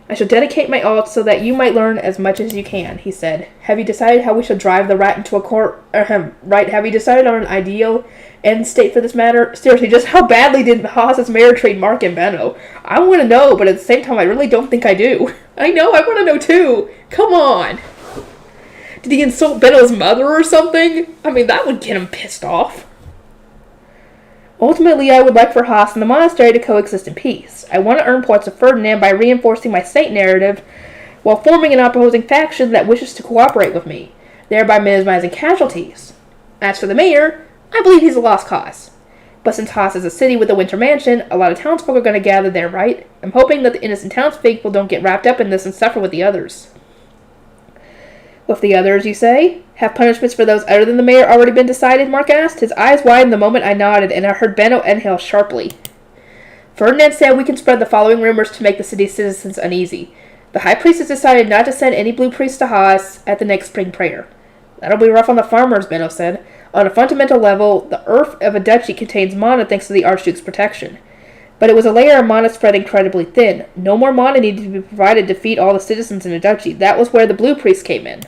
I shall dedicate my all so that you might learn as much as you can, he said. Have you decided how we shall drive the rat into a court? Right, have you decided on an ideal end state for this matter? Seriously, just how badly did Haas's mayor treat Mark and Benno? I want to know, but at the same time, I really don't think I do. I know, I want to know too. Come on. Did he insult Benno's mother or something? I mean, that would get him pissed off. Ultimately, I would like for Haas and the monastery to coexist in peace. I want to earn points of Ferdinand by reinforcing my saint narrative while forming an opposing faction that wishes to cooperate with me. thereby minimizing casualties. As for the mayor, I believe he's a lost cause. But since Haas is a city with a winter mansion, a lot of townsfolk are going to gather there, right? I'm hoping that the innocent townspeople don't get wrapped up in this and suffer with the others. With the others, you say? Have punishments for those other than the mayor already been decided? Mark asked. His eyes widened the moment I nodded, and I heard Benno inhale sharply. Ferdinand said we can spread the following rumors to make the city's citizens uneasy. The High Priest has decided not to send any blue priests to Haas at the next spring prayer. That'll be rough on the farmers, Benno said. On a fundamental level, the earth of a duchy contains mana thanks to the Archduke's protection. But it was a layer of mana spread incredibly thin. No more mana needed to be provided to feed all the citizens in the duchy. That was where the blue priests came in.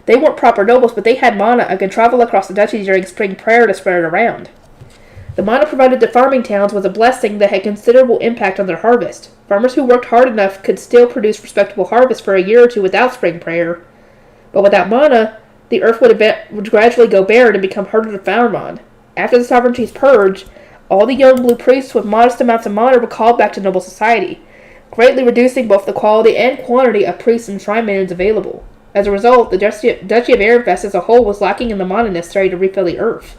They weren't proper nobles, but they had mana and could travel across the duchy during spring prayer to spread it around. The mana provided to farming towns was a blessing that had considerable impact on their harvest. Farmers who worked hard enough could still produce respectable harvest for a year or two without spring prayer. But without mana, the earth would gradually go barren and become harder to farm on. After the sovereignty's purge, all the young blue priests with modest amounts of mana were called back to noble society, greatly reducing both the quality and quantity of priests and shrine maidens available. As a result, the Duchy of Ehrenfest as a whole was lacking in the mana necessary to refill the earth.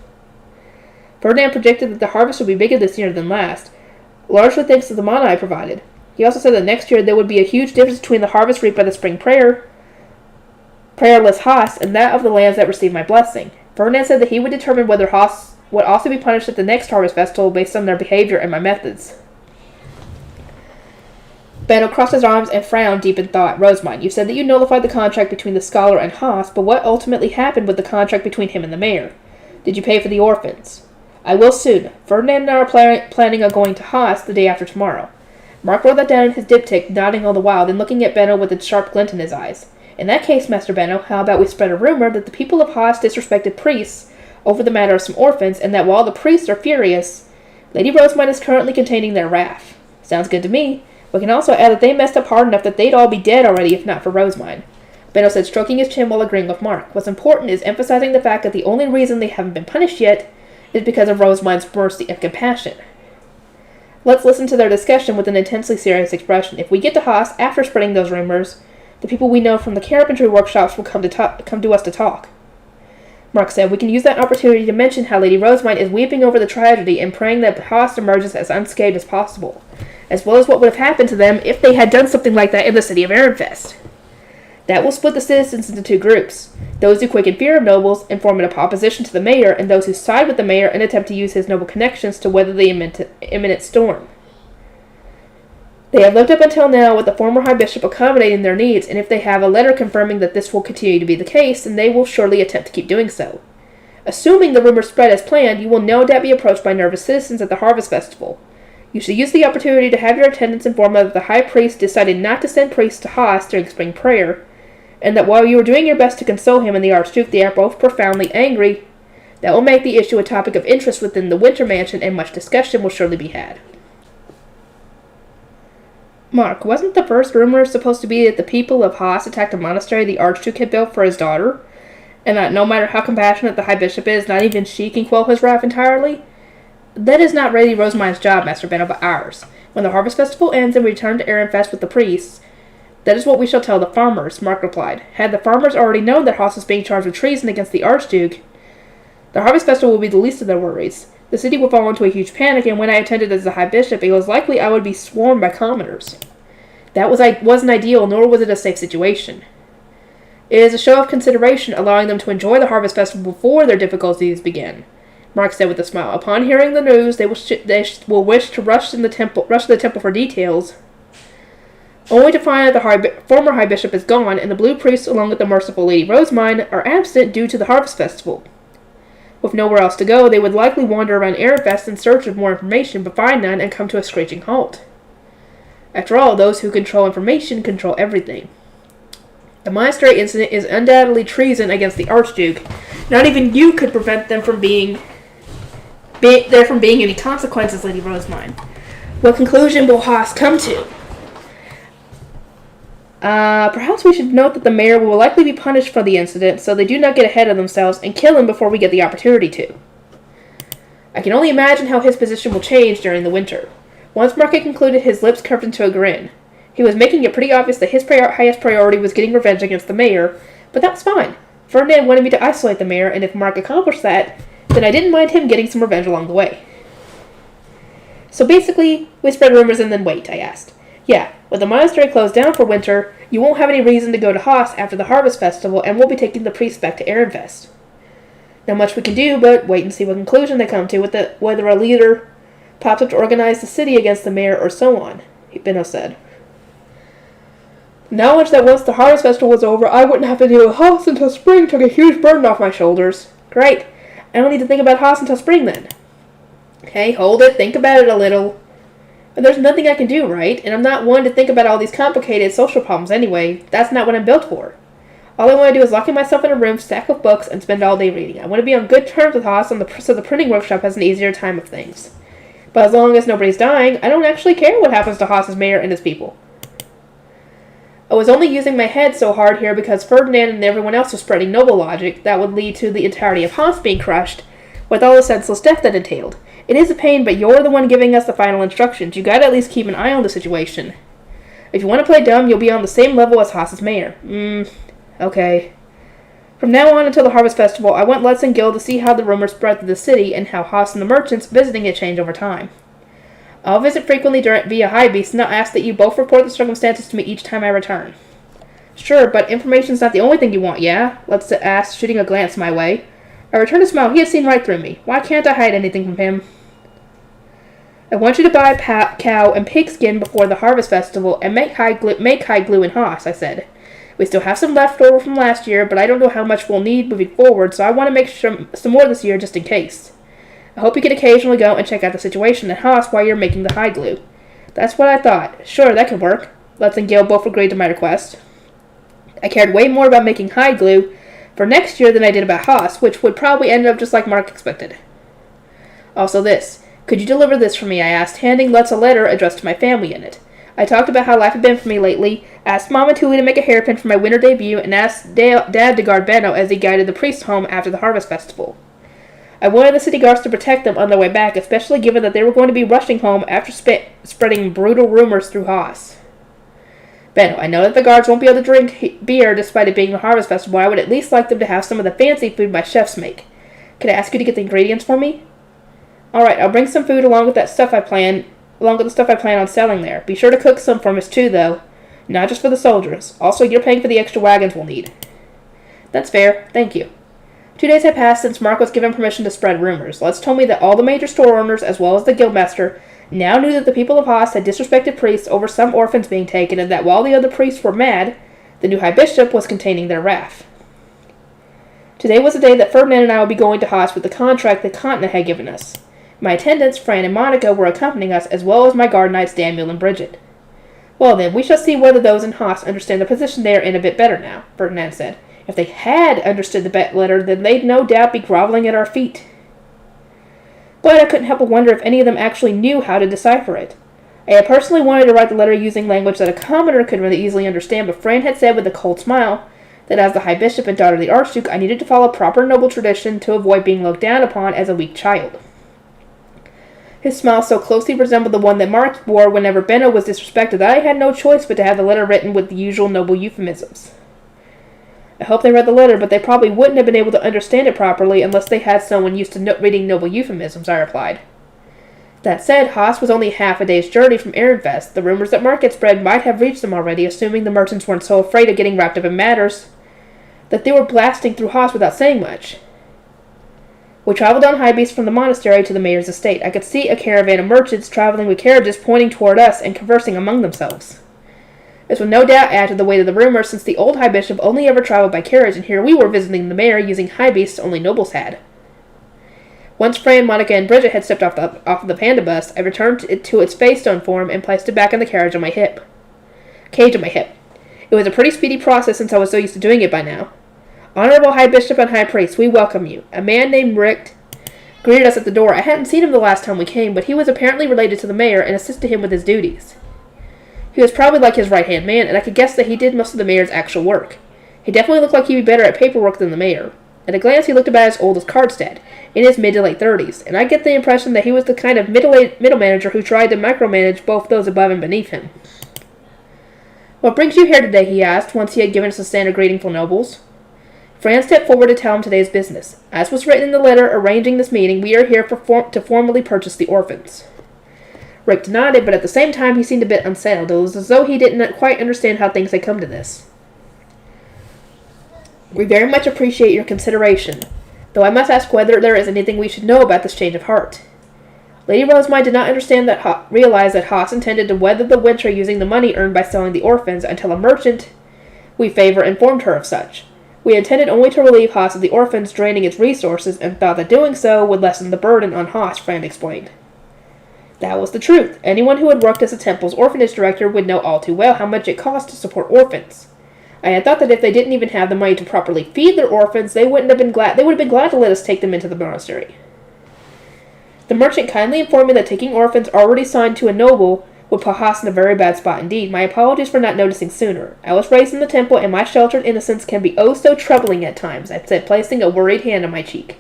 Ferdinand predicted that the harvest would be bigger this year than last, largely thanks to the mana I provided. He also said that next year there would be a huge difference between the harvest reaped by the spring prayerless Haas and that of the lands that received my blessing. Ferdinand said that he would determine whether Haas would also be punished at the next harvest festival based on their behavior and my methods. Benno crossed his arms and frowned deep in thought. Rosemine, you said that you nullified the contract between the scholar and Haas, but what ultimately happened with the contract between him and the mayor? Did you pay for the orphans? I will soon. Ferdinand and I are planning on going to Haas the day after tomorrow. Mark wrote that down in his diptych, nodding all the while, then looking at Benno with a sharp glint in his eyes. In that case, Master Benno, how about we spread a rumor that the people of Haas disrespected priests over the matter of some orphans, and that while the priests are furious, Lady Rosemine is currently containing their wrath. Sounds good to me. We can also add that they messed up hard enough that they'd all be dead already if not for Rosemine. Benno said, stroking his chin while agreeing with Mark. What's important is emphasizing the fact that the only reason they haven't been punished yet is because of Rosemine's mercy and compassion. Let's listen to their discussion with an intensely serious expression. If we get to Haas after spreading those rumors, the people we know from the carpentry workshops will come to us to talk. Mark said, we can use that opportunity to mention how Lady Rosemine is weeping over the tragedy and praying that Haas emerges as unscathed as possible, as well as what would have happened to them if they had done something like that in the city of Ehrenfest. That will split the citizens into two groups, those who quake in fear of nobles and form an opposition to the mayor, and those who side with the mayor and attempt to use his noble connections to weather the imminent storm. They have lived up until now with the former High Bishop accommodating their needs, and if they have a letter confirming that this will continue to be the case, then they will surely attempt to keep doing so. Assuming the rumors spread as planned, you will no doubt be approached by nervous citizens at the Harvest Festival. You should use the opportunity to have your attendants informed that the High Priest decided not to send priests to Haas during spring prayer, and that while you are doing your best to console him and the Archduke, they are both profoundly angry. That will make the issue a topic of interest within the Winter Mansion, and much discussion will surely be had. Mark, wasn't the first rumor supposed to be that the people of Haas attacked a monastery the Archduke had built for his daughter, and that no matter how compassionate the High Bishop is, not even she can quell his wrath entirely? That is not Lady Rosemine's job, Master Benno, but ours. When the Harvest Festival ends and we return to Ehrenfest with the priests, that is what we shall tell the farmers, Mark replied. Had the farmers already known that Haas was being charged with treason against the Archduke, the Harvest Festival will be the least of their worries. The city will fall into a huge panic, and when I attended as the High Bishop, it was likely I would be swarmed by commoners. That wasn't ideal, nor was it a safe situation. It is a show of consideration, allowing them to enjoy the Harvest Festival before their difficulties begin, Mark said with a smile. Upon hearing the news, they will wish to rush to the temple for details, only to find that the former High Bishop is gone, and the Blue Priests, along with the merciful Lady Rosemine, are absent due to the Harvest Festival. With nowhere else to go, they would likely wander around Ehrenfest in search of more information, but find none and come to a screeching halt. After all, those who control information control everything. The monastery incident is undoubtedly treason against the Archduke. Not even you could prevent them from being any consequences, Lady Rosemine. What conclusion will Haas come to? Perhaps we should note that the mayor will likely be punished for the incident, so they do not get ahead of themselves and kill him before we get the opportunity to. I can only imagine how his position will change during the winter. Once Mark had concluded, his lips curved into a grin. He was making it pretty obvious that his highest priority was getting revenge against the mayor, but that was fine. Ferdinand wanted me to isolate the mayor, and if Mark accomplished that, then I didn't mind him getting some revenge along the way. So basically, we spread rumors and then wait, I asked. Yeah, with the monastery closed down for winter, you won't have any reason to go to Haas after the Harvest Festival, and we'll be taking the priests back to Ehrenfest. Not much we can do, but wait and see what conclusion they come to with whether a leader pops up to organize the city against the mayor or so on, Benno said. Knowledge that once the Harvest Festival was over, I wouldn't have to deal with Haas until spring took a huge burden off my shoulders. Great. I don't need to think about Haas until spring then. Okay, hold it. Think about it a little. But there's nothing I can do, right? And I'm not one to think about all these complicated social problems anyway. That's not what I'm built for. All I want to do is lock myself in a room, stack with books, and spend all day reading. I want to be on good terms with Haas so the printing workshop has an easier time of things. But as long as nobody's dying, I don't actually care what happens to Haas's mayor and his people. I was only using my head so hard here because Ferdinand and everyone else was spreading noble logic that would lead to the entirety of Haas being crushed, with all the senseless death that entailed. It is a pain, but you're the one giving us the final instructions. You gotta at least keep an eye on the situation. If you want to play dumb, you'll be on the same level as Haas's mayor. Okay. From now on until the Harvest Festival, I want Lutz and Gil to see how the rumors spread through the city and how Haas and the merchants visiting it change over time. I'll visit frequently via Highbeast, and I'll ask that you both report the circumstances to me each time I return. Sure, but information's not the only thing you want, yeah? Lutz asked, shooting a glance my way. I returned a smile. He had seen right through me. Why can't I hide anything from him? I want you to buy cow and pig skin before the Harvest Festival and make hide glue in Haas, I said. We still have some left over from last year, but I don't know how much we'll need moving forward, so I want to make some more this year just in case. I hope you can occasionally go and check out the situation at Haas while you're making the hide glue. That's what I thought. Sure, that could work. Lutz and Gil both agreed to my request. I cared way more about making hide glue for next year than I did about Haas, which would probably end up just like Mark expected. Also this. Could you deliver this for me, I asked, handing Lutz a letter addressed to my family in it. I talked about how life had been for me lately, asked Mom and Tuli to make a hairpin for my winter debut, and asked Dad to guard Benno as he guided the priest home after the Harvest Festival. I wanted the city guards to protect them on their way back, especially given that they were going to be rushing home after spreading brutal rumors through Haas. Benno, I know that the guards won't be able to drink beer despite it being the Harvest Festival. I would at least like them to have some of the fancy food my chefs make. Can I ask you to get the ingredients for me? Alright, I'll bring some food along with the stuff I plan on selling there. Be sure to cook some for us too, though. Not just for the soldiers. Also, you're paying for the extra wagons we'll need. That's fair. Thank you. 2 days had passed since Mark was given permission to spread rumors. Lutz told me that all the major store owners, as well as the guildmaster, now knew that the people of Haas had disrespected priests over some orphans being taken, and that while the other priests were mad, the new high bishop was containing their wrath. Today was the day that Ferdinand and I would be going to Haas with the contract that Continent had given us. My attendants, Fran and Monica, were accompanying us, as well as my guard knights Daniel and Bridget. Well then, we shall see whether those in Haas understand the position they are in a bit better now, Ferdinand said. If they had understood the bet letter, then they'd no doubt be groveling at our feet. But I couldn't help but wonder if any of them actually knew how to decipher it. I had personally wanted to write the letter using language that a commoner could really easily understand, but Fran had said with a cold smile that as the High Bishop and daughter of the Archduke, I needed to follow proper noble tradition to avoid being looked down upon as a weak child. His smile so closely resembled the one that Mark wore whenever Benno was disrespected that I had no choice but to have the letter written with the usual noble euphemisms. I hope they read the letter, but they probably wouldn't have been able to understand it properly unless they had someone used to reading noble euphemisms, I replied. That said, Haas was only half a day's journey from Ehrenfest. The rumors that Mark had spread might have reached them already, assuming the merchants weren't so afraid of getting wrapped up in matters that they were blasting through Haas without saying much. We traveled on Highbeast from the monastery to the mayor's estate. I could see a caravan of merchants traveling with carriages pointing toward us and conversing among themselves. This would no doubt add to the weight of the rumor, since the old High Bishop only ever traveled by carriage, and here we were visiting the mayor using Highbeasts only nobles had. Once Fran, Monica, and Bridget had stepped off of the panda bus, I returned it to its face stone form and placed it back in the cage on my hip. It was a pretty speedy process since I was so used to doing it by now. Honorable High Bishop and High Priest, we welcome you. A man named Rick greeted us at the door. I hadn't seen him the last time we came, but he was apparently related to the mayor and assisted him with his duties. He was probably like his right-hand man, and I could guess that he did most of the mayor's actual work. He definitely looked like he'd be better at paperwork than the mayor. At a glance, he looked about as old as Cardstad, in his mid to late 30s, and I get the impression that he was the kind of middle manager who tried to micromanage both those above and beneath him. What brings you here today, he asked, once he had given us a standard greeting for nobles. Fran stepped forward to tell him today's business. As was written in the letter arranging this meeting, we are here to formally purchase the orphans. Rick nodded, but at the same time he seemed a bit unsettled. It was as though he didn't quite understand how things had come to this. We very much appreciate your consideration, though I must ask whether there is anything we should know about this change of heart. Lady Rosemine did not realize that Haas intended to weather the winter using the money earned by selling the orphans until a merchant we favor informed her of such. We intended only to relieve Haas of the orphans, draining its resources, and thought that doing so would lessen the burden on Haas, Fran explained. That was the truth. Anyone who had worked as a temple's orphanage director would know all too well how much it cost to support orphans. I had thought that if they didn't even have the money to properly feed their orphans, they would have been glad to let us take them into the monastery. The merchant kindly informed me that taking orphans already signed to a noble would put Haas in a very bad spot indeed. My apologies for not noticing sooner. I was raised in the temple, and my sheltered innocence can be oh so troubling at times, I said, placing a worried hand on my cheek.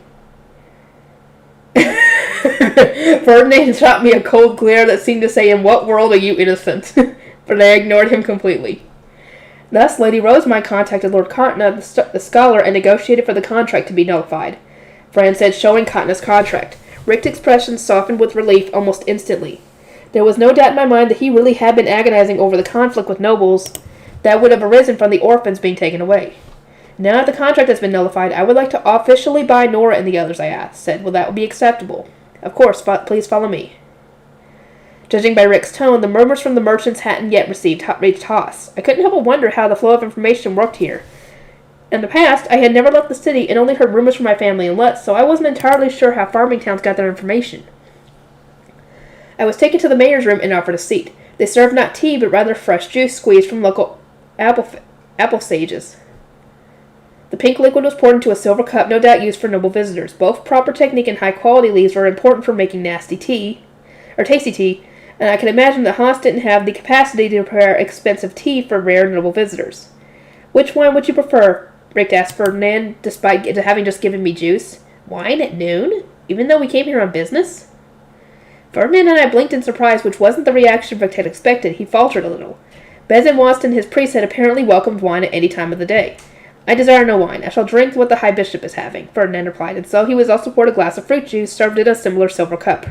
Ferdinand shot me a cold glare that seemed to say, "In what world are you innocent?" But I ignored him completely. Thus, Lady Rosemine contacted Lord Katna, the scholar, and negotiated for the contract to be nullified. Fran said, showing Katna's contract. Rick's expression softened with relief almost instantly. There was no doubt in my mind that he really had been agonizing over the conflict with nobles that would have arisen from the orphans being taken away. Now that the contract has been nullified, I would like to officially buy Nora and the others, I said. Well, that would be acceptable. Of course, please follow me. Judging by Rick's tone, the murmurs from the merchants hadn't yet reached Haas. I couldn't help but wonder how the flow of information worked here. In the past, I had never left the city and only heard rumors from my family and Lutz, so I wasn't entirely sure how farming towns got their information. I was taken to the mayor's room and offered a seat. They served not tea, but rather fresh juice squeezed from local apple sages. The pink liquid was poured into a silver cup, no doubt used for noble visitors. Both proper technique and high-quality leaves were important for making tasty tea, and I can imagine that Hans didn't have the capacity to prepare expensive tea for rare noble visitors. Which wine would you prefer? Rick asked Ferdinand, despite having just given me juice. Wine at noon? Even though we came here on business? Ferdinand and I blinked in surprise, which wasn't the reaction Rick had expected. He faltered a little. Bezenwast and his priest had apparently welcomed wine at any time of the day. I desire no wine. I shall drink what the High Bishop is having, Ferdinand replied, and so he was also poured a glass of fruit juice, served in a similar silver cup.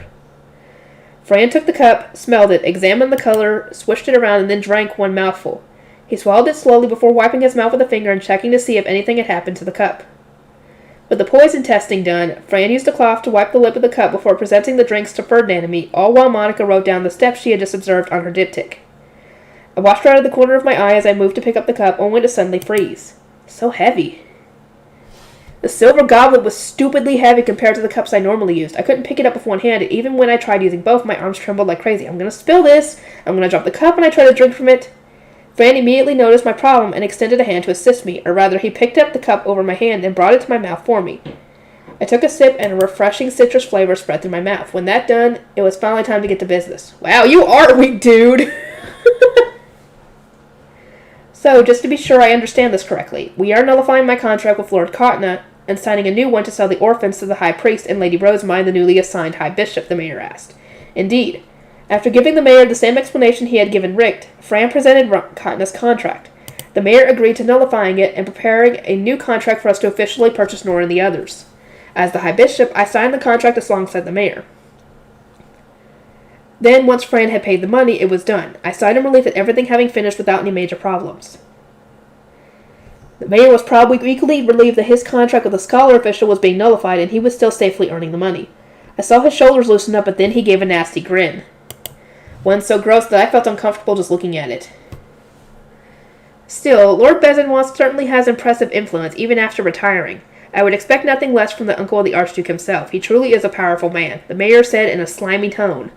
Fran took the cup, smelled it, examined the color, swished it around, and then drank one mouthful. He swallowed it slowly before wiping his mouth with a finger and checking to see if anything had happened to the cup. With the poison testing done, Fran used a cloth to wipe the lip of the cup before presenting the drinks to Ferdinand and me, all while Monica wrote down the steps she had just observed on her diptych. I watched her out of the corner of my eye as I moved to pick up the cup, only to suddenly freeze. So heavy. The silver goblet was stupidly heavy compared to the cups I normally used. I couldn't pick it up with one hand, and even when I tried using both, my arms trembled like crazy. I'm going to spill this. I'm going to drop the cup when I try to drink from it. Fran immediately noticed my problem and extended a hand to assist me, or rather, he picked up the cup over my hand and brought it to my mouth for me. I took a sip, and a refreshing citrus flavor spread through my mouth. When that done, it was finally time to get to business. Wow, you are weak, dude! So, just to be sure I understand this correctly, we are nullifying my contract with Lord Katna and signing a new one to sell the orphans to the High Priest and Lady Rosemine, the newly assigned High Bishop, the mayor asked. Indeed. After giving the mayor the same explanation he had given Rick, Fran presented Katna's contract. The mayor agreed to nullifying it and preparing a new contract for us to officially purchase Nora and the others. As the High Bishop, I signed the contract alongside the mayor. Then, once Fran had paid the money, it was done. I sighed in relief at everything having finished without any major problems. The mayor was probably equally relieved that his contract with the scholar official was being nullified and he was still safely earning the money. I saw his shoulders loosen up, but then he gave a nasty grin. One so gross that I felt uncomfortable just looking at it. Still, Lord Bezenwast certainly has impressive influence, even after retiring. I would expect nothing less from the uncle of the Archduke himself. He truly is a powerful man, the mayor said in a slimy tone.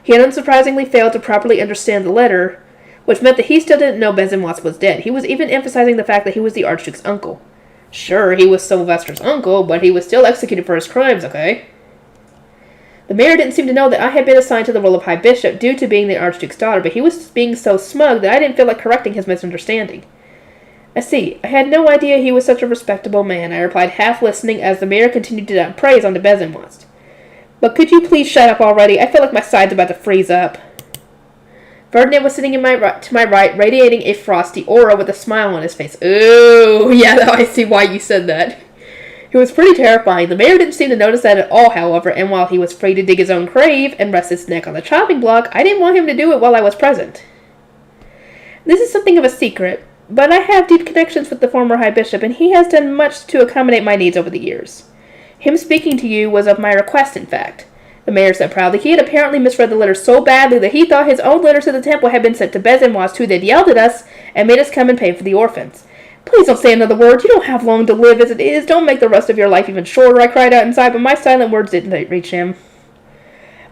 He had unsurprisingly failed to properly understand the letter, which meant that he still didn't know Bezenwast was dead. He was even emphasizing the fact that he was the Archduke's uncle. Sure, he was Sylvester's uncle, but he was still executed for his crimes, okay? The mayor didn't seem to know that I had been assigned to the role of High Bishop due to being the Archduke's daughter, but he was being so smug that I didn't feel like correcting his misunderstanding. I see. I had no idea he was such a respectable man, I replied, half listening as the mayor continued to dump praise onto Bezenwast. But could you please shut up already? I feel like my side's about to freeze up. Ferdinand was sitting to my right, radiating a frosty aura with a smile on his face. Ooh, yeah, I see why you said that. It was pretty terrifying. The mayor didn't seem to notice that at all, however, and while he was free to dig his own grave and rest his neck on the chopping block, I didn't want him to do it while I was present. This is something of a secret, but I have deep connections with the former High Bishop, and he has done much to accommodate my needs over the years. Him speaking to you was of my request, in fact. The mayor said proudly he had apparently misread the letter so badly that he thought his own letter to the temple had been sent to Bezenwas, who then yelled at us and made us come and pay for the orphans. Please don't say another word. You don't have long to live as it is. Don't make the rest of your life even shorter, I cried out inside, but my silent words didn't reach him.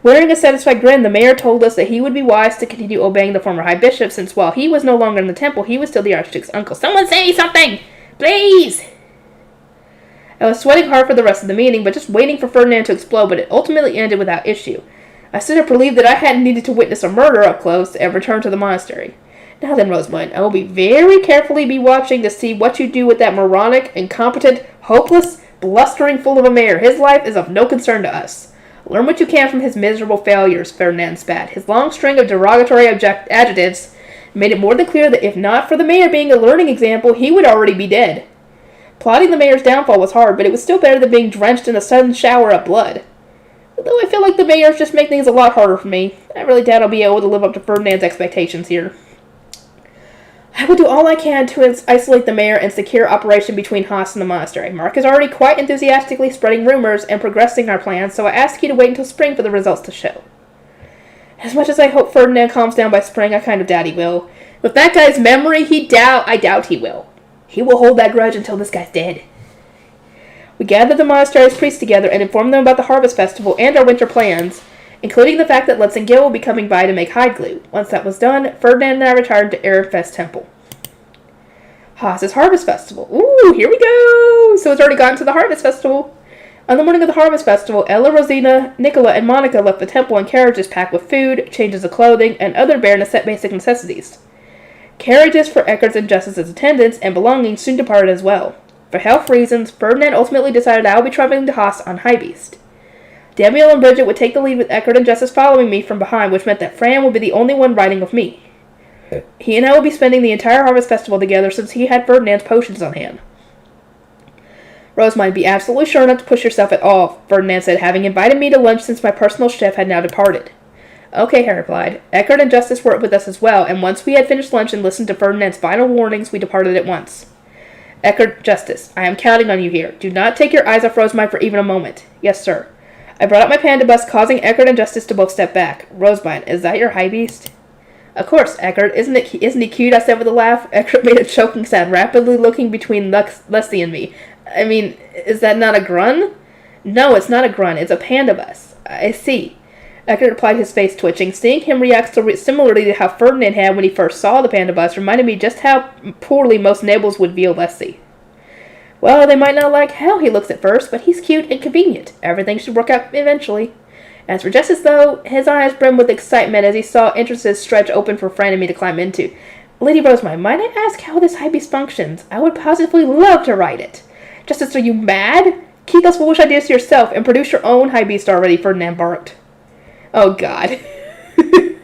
Wearing a satisfied grin, the mayor told us that he would be wise to continue obeying the former High Bishop, since while he was no longer in the temple, he was still the Archduke's uncle. Someone say something! Please! I was sweating hard for the rest of the meeting, but just waiting for Ferdinand to explode, but it ultimately ended without issue. I stood up relieved that I hadn't needed to witness a murder up close and returned to the monastery. Now then, Rosamund, I will be very carefully be watching to see what you do with that moronic, incompetent, hopeless, blustering fool of a mayor. His life is of no concern to us. Learn what you can from his miserable failures, Ferdinand spat. His long string of derogatory adjectives made it more than clear that if not for the mayor being a learning example, he would already be dead. Plotting the mayor's downfall was hard, but it was still better than being drenched in a sudden shower of blood. Although I feel like the mayors just make things a lot harder for me, I really doubt I'll be able to live up to Ferdinand's expectations here. I will do all I can to isolate the mayor and secure operation between Haas and the monastery. Mark is already quite enthusiastically spreading rumors and progressing our plans, so I ask you to wait until spring for the results to show. As much as I hope Ferdinand calms down by spring, I kind of doubt he will. With that guy's memory, I doubt he will. He will hold that grudge until this guy's dead. We gathered the monastery's priests together and informed them about the harvest festival and our winter plans, including the fact that Lutz and Gil will be coming by to make hide glue. Once that was done, Ferdinand and I returned to Ehrenfest Temple. Haas's Harvest Festival. Ooh, here we go! So it's already gotten to the Harvest Festival. On the morning of the Harvest Festival, Ella, Rosina, Nicola, and Monica left the temple in carriages packed with food, changes of clothing, and other bare basic necessities. Carriages for Eckart's and Justice's attendants and belongings soon departed as well. For health reasons, Ferdinand ultimately decided I would be traveling to Haas on High Beast. Daniel and Bridget would take the lead with Eckert and Justice following me from behind, which meant that Fran would be the only one riding with me. He and I would be spending the entire Harvest Festival together since he had Ferdinand's potions on hand. Rosamund, be absolutely sure not to push yourself at all, Ferdinand said, having invited me to lunch since my personal chef had now departed. Okay, I replied. Eckert and Justice were with us as well, and once we had finished lunch and listened to Ferdinand's final warnings, we departed at once. Eckert, Justice, I am counting on you here. Do not take your eyes off Rosamund for even a moment. Yes, sir. I brought up my panda bus, causing Eckert and Justice to both step back. Rosamund, is that your high beast? Of course, Eckert. Isn't he cute? I said with a laugh. Eckert made a choking sound, rapidly looking between Leslie and me. I mean, is that not a grun? No, it's not a grun. It's a panda bus. I see. Eckert replied, his face twitching. Seeing him react so similarly to how Ferdinand had when he first saw the panda bus reminded me just how poorly most Nables would view Leslie. Well, they might not like how he looks at first, but he's cute and convenient. Everything should work out eventually. As for Justice, though, his eyes brimmed with excitement as he saw entrances stretch open for Fran and me to climb into. Lady Rosamund, might I ask how this high beast functions? I would positively love to ride it. Justice, are you mad? Keep those foolish ideas to yourself and produce your own high beast already, Ferdinand barked. Oh, God. I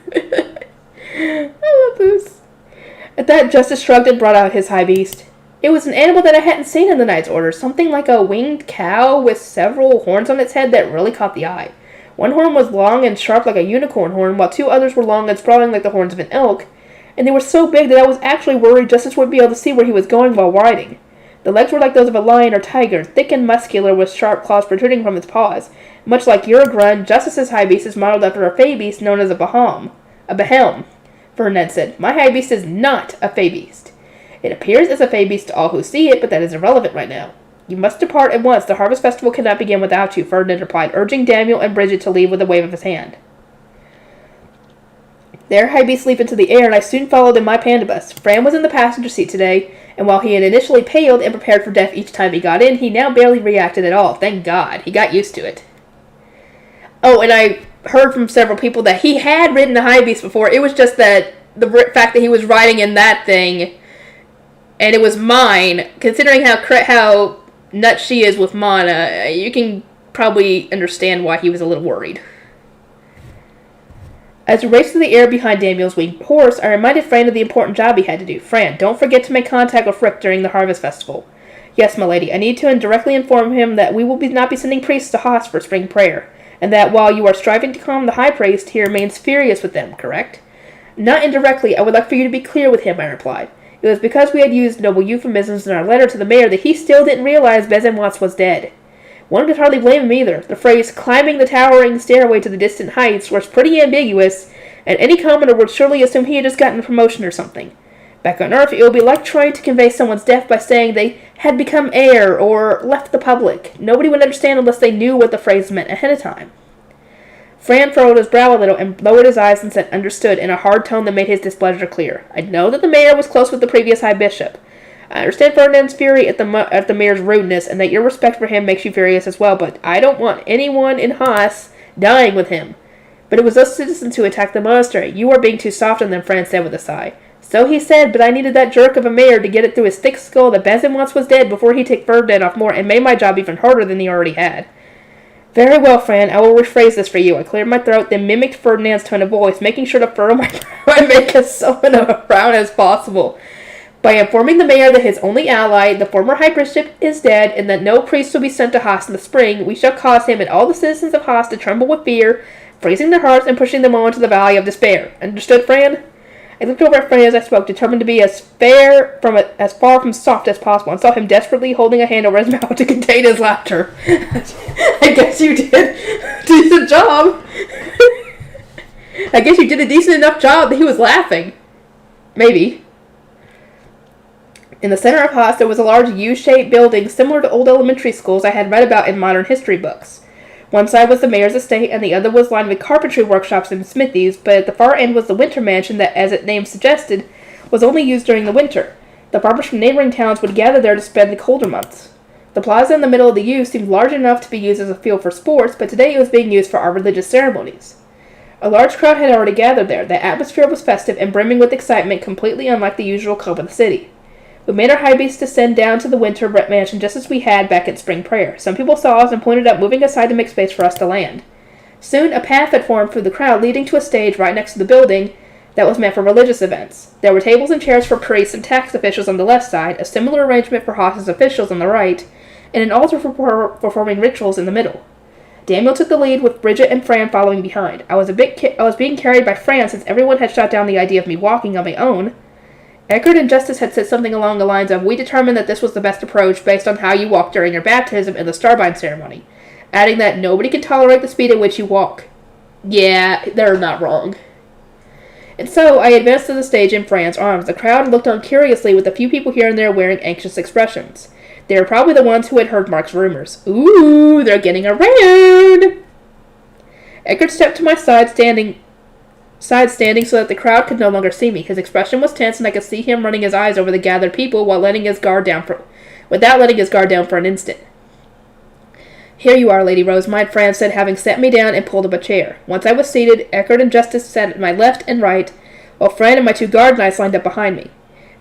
love this. At that, Justice shrugged and brought out his high beast. It was an animal that I hadn't seen in the Knight's Order, something like a winged cow with several horns on its head that really caught the eye. One horn was long and sharp like a unicorn horn, while two others were long and sprawling like the horns of an elk, and they were so big that I was actually worried Justice wouldn't be able to see where he was going while riding. The legs were like those of a lion or tiger, thick and muscular with sharp claws protruding from its paws. Much like your grun, Justice's high beast is modeled after a fey beast known as a behelm. A behelm, Ferdinand said. My high beast is not a fey beast. It appears as a fey beast to all who see it, but that is irrelevant right now. You must depart at once. The harvest festival cannot begin without you, Ferdinand replied, urging Daniel and Bridget to leave with a wave of his hand. Their high beast leaped into the air, and I soon followed in my panda bus. Fran was in the passenger seat today, and while he had initially paled and prepared for death each time he got in, he now barely reacted at all. Thank God. He got used to it. Oh, and I heard from several people that he had ridden a high beast before. It was just that the fact that he was riding in that thing, and it was mine, considering how nuts she is with Mana, you can probably understand why he was a little worried. As we raced through the air behind Daniel's winged horse, I reminded Fran of the important job he had to do. Fran, don't forget to make contact with Frick during the Harvest Festival. Yes, my lady, I need to directly inform him that we will not be sending priests to Haas for spring prayer, and that while you are striving to calm the high priest, he remains furious with them, correct? Not indirectly, I would like for you to be clear with him, I replied. It was because we had used noble euphemisms in our letter to the mayor that he still didn't realize Bezenwatz was dead. One could hardly blame him either. The phrase, climbing the towering stairway to the distant heights, was pretty ambiguous, and any commenter would surely assume he had just gotten a promotion or something. Back on Earth, it would be like trying to convey someone's death by saying they had become heir or left the public. Nobody would understand unless they knew what the phrase meant ahead of time. Fran furrowed his brow a little and lowered his eyes and said understood in a hard tone that made his displeasure clear. I know that the mayor was close with the previous high bishop. I understand Ferdinand's fury at the mayor's rudeness and that your respect for him makes you furious as well, but I don't want anyone in Haas dying with him. But it was those citizens who attacked the monastery. You are being too soft on them, Fran said with a sigh. So he said, but I needed that jerk of a mayor to get it through his thick skull that Bezenwatz was dead before he took Ferdinand off more and made my job even harder than he already had. Very well, Fran, I will rephrase this for you. I cleared my throat, then mimicked Ferdinand's tone of voice, making sure to furrow my brow and make as sullen a frown as possible. By informing the mayor that his only ally, the former high bishop, is dead, and that no priest will be sent to Haas in the spring, we shall cause him and all the citizens of Haas to tremble with fear, freezing their hearts and pushing them all into the valley of despair. Understood, Fran? I looked over at Fran as I spoke, determined to be as far from soft as possible, and saw him desperately holding a hand over his mouth to contain his laughter. I guess you did a decent job. I guess you did a decent enough job that he was laughing. Maybe. In the center of Haas, there was a large U-shaped building similar to old elementary schools I had read about in modern history books. One side was the mayor's estate, and the other was lined with carpentry workshops and smithies, but at the far end was the winter mansion that, as its name suggested, was only used during the winter. The farmers from neighboring towns would gather there to spend the colder months. The plaza in the middle of the U seemed large enough to be used as a field for sports, but today it was being used for our religious ceremonies. A large crowd had already gathered there. The atmosphere was festive and brimming with excitement, completely unlike the usual calm of the city. We made our high beasts descend down to the winter mansion just as we had back at spring prayer. Some people saw us and pointed up, moving aside to make space for us to land. Soon, a path had formed through the crowd, leading to a stage right next to the building that was meant for religious events. There were tables and chairs for priests and tax officials on the left side, a similar arrangement for Haas's officials on the right, and an altar for performing rituals in the middle. Daniel took the lead, with Bridget and Fran following behind. I was being carried by Fran since everyone had shot down the idea of me walking on my own. Eckert and Justice had said something along the lines of, we determined that this was the best approach based on how you walk during your baptism and the Starbind ceremony, adding that nobody can tolerate the speed at which you walk. Yeah, they're not wrong. And so, I advanced to the stage in Fran's arms. The crowd looked on curiously, with a few people here and there wearing anxious expressions. They were probably the ones who had heard Mark's rumors. Ooh, they're getting around! Eckert stepped to my side standing so that the crowd could no longer see me. His expression was tense, and I could see him running his eyes over the gathered people without letting his guard down for an instant. Here you are, Lady Rosemide, Fran said, having set me down and pulled up a chair. Once I was seated, Eckert and Justice sat at my left and right, while Fran and my two guard knights lined up behind me.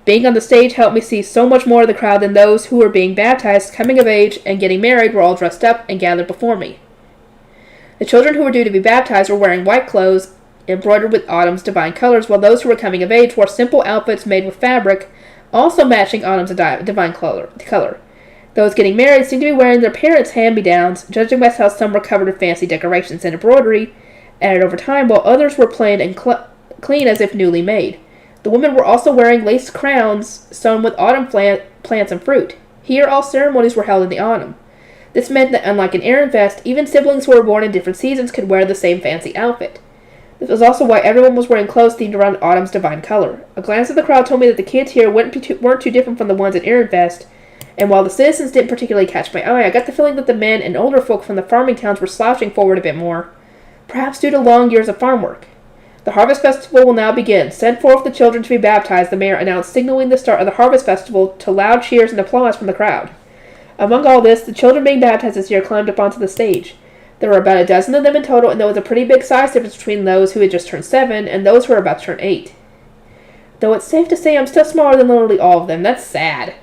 Being on the stage helped me see so much more of the crowd than those who were being baptized, coming of age, and getting married were all dressed up and gathered before me. The children who were due to be baptized were wearing white clothes, embroidered with Autumn's divine colors, while those who were coming of age wore simple outfits made with fabric, also matching Autumn's divine color. Those getting married seemed to be wearing their parents' hand-me-downs, judging by how some were covered with fancy decorations and embroidery, added over time, while others were plain and clean as if newly made. The women were also wearing lace crowns sewn with autumn plants and fruit. Here all ceremonies were held in the autumn. This meant that, unlike an Ehrenfest, even siblings who were born in different seasons could wear the same fancy outfit. This was also why everyone was wearing clothes themed around Autumn's divine color. A glance at the crowd told me that the kids here weren't too different from the ones at Ehrenfest, and while the citizens didn't particularly catch my eye, I got the feeling that the men and older folk from the farming towns were slouching forward a bit more, perhaps due to long years of farm work. The Harvest Festival will now begin. Send forth the children to be baptized, the mayor announced, signaling the start of the Harvest Festival to loud cheers and applause from the crowd. Among all this, the children being baptized this year climbed up onto the stage. There were about a dozen of them in total, and there was a pretty big size difference between those who had just turned 7 and those who were about to turn 8. Though it's safe to say I'm still smaller than literally all of them. That's sad.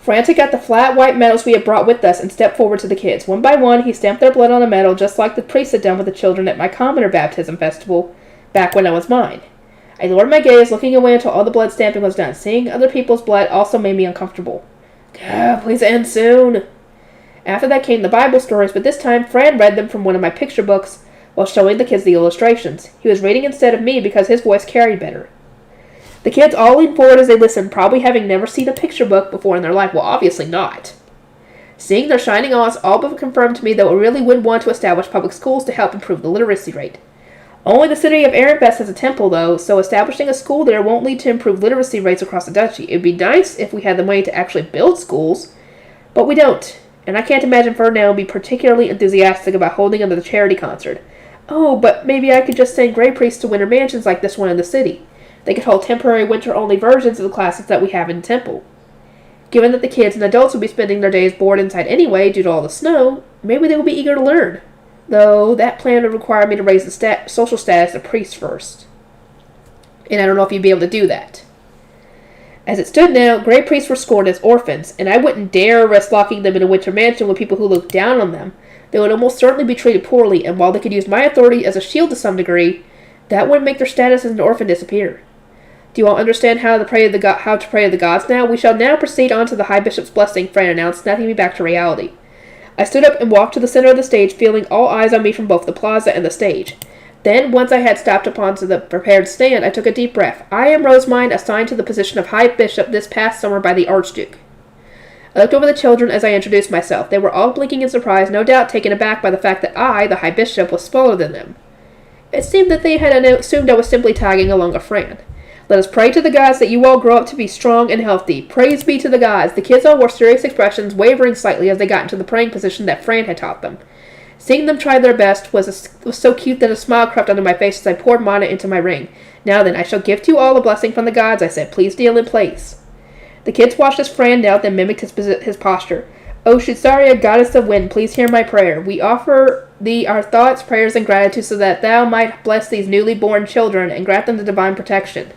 Fran took out the flat white medals we had brought with us and stepped forward to the kids. One by one, he stamped their blood on a medal just like the priest had done with the children at my commoner baptism festival back when I was mine. I lowered my gaze, looking away until all the blood stamping was done. Seeing other people's blood also made me uncomfortable. God, please end soon. After that came the Bible stories, but this time Fran read them from one of my picture books while showing the kids the illustrations. He was reading instead of me because his voice carried better. The kids all leaned forward as they listened, probably having never seen a picture book before in their life. Well, obviously not. Seeing their shining eyes all but confirmed to me that we really would want to establish public schools to help improve the literacy rate. Only the city of Ehrenfest has a temple, though, so establishing a school there won't lead to improved literacy rates across the duchy. It would be nice if we had the money to actually build schools, but we don't. And I can't imagine Ferdinand would be particularly enthusiastic about holding another charity concert. Oh, but maybe I could just send Grey Priests to winter mansions like this one in the city. They could hold temporary winter-only versions of the classes that we have in the temple. Given that the kids and adults would be spending their days bored inside anyway due to all the snow, maybe they would be eager to learn. Though, that plan would require me to raise the social status of priests first. And I don't know if you'd be able to do that. As it stood now, Grey Priests were scorned as orphans, and I wouldn't dare risk locking them in a winter mansion with people who looked down on them. They would almost certainly be treated poorly, and while they could use my authority as a shield to some degree, that wouldn't make their status as an orphan disappear. Do you all understand how to pray to the gods now? We shall now proceed on to the High Bishop's blessing, Fran announced, snapping me back to reality. I stood up and walked to the center of the stage, feeling all eyes on me from both the plaza and the stage. Then, once I had stepped upon the prepared stand, I took a deep breath. I am Rosemine, assigned to the position of High Bishop this past summer by the Archduke. I looked over the children as I introduced myself. They were all blinking in surprise, no doubt taken aback by the fact that I, the High Bishop, was smaller than them. It seemed that they had assumed I was simply tagging along a Fran. Let us pray to the gods that you all grow up to be strong and healthy. Praise be to the gods. The kids all wore serious expressions, wavering slightly as they got into the praying position that Fran had taught them. Seeing them try their best was so cute that a smile crept onto my face as I poured mana into my ring. Now then, I shall give to you all a blessing from the gods, I said. Please kneel in place. The kids watched as Fran knelt and mimicked his posture. O Shitsaria, goddess of wind, please hear my prayer. We offer thee our thoughts, prayers, and gratitude so that thou might bless these newly born children and grant them the divine protection.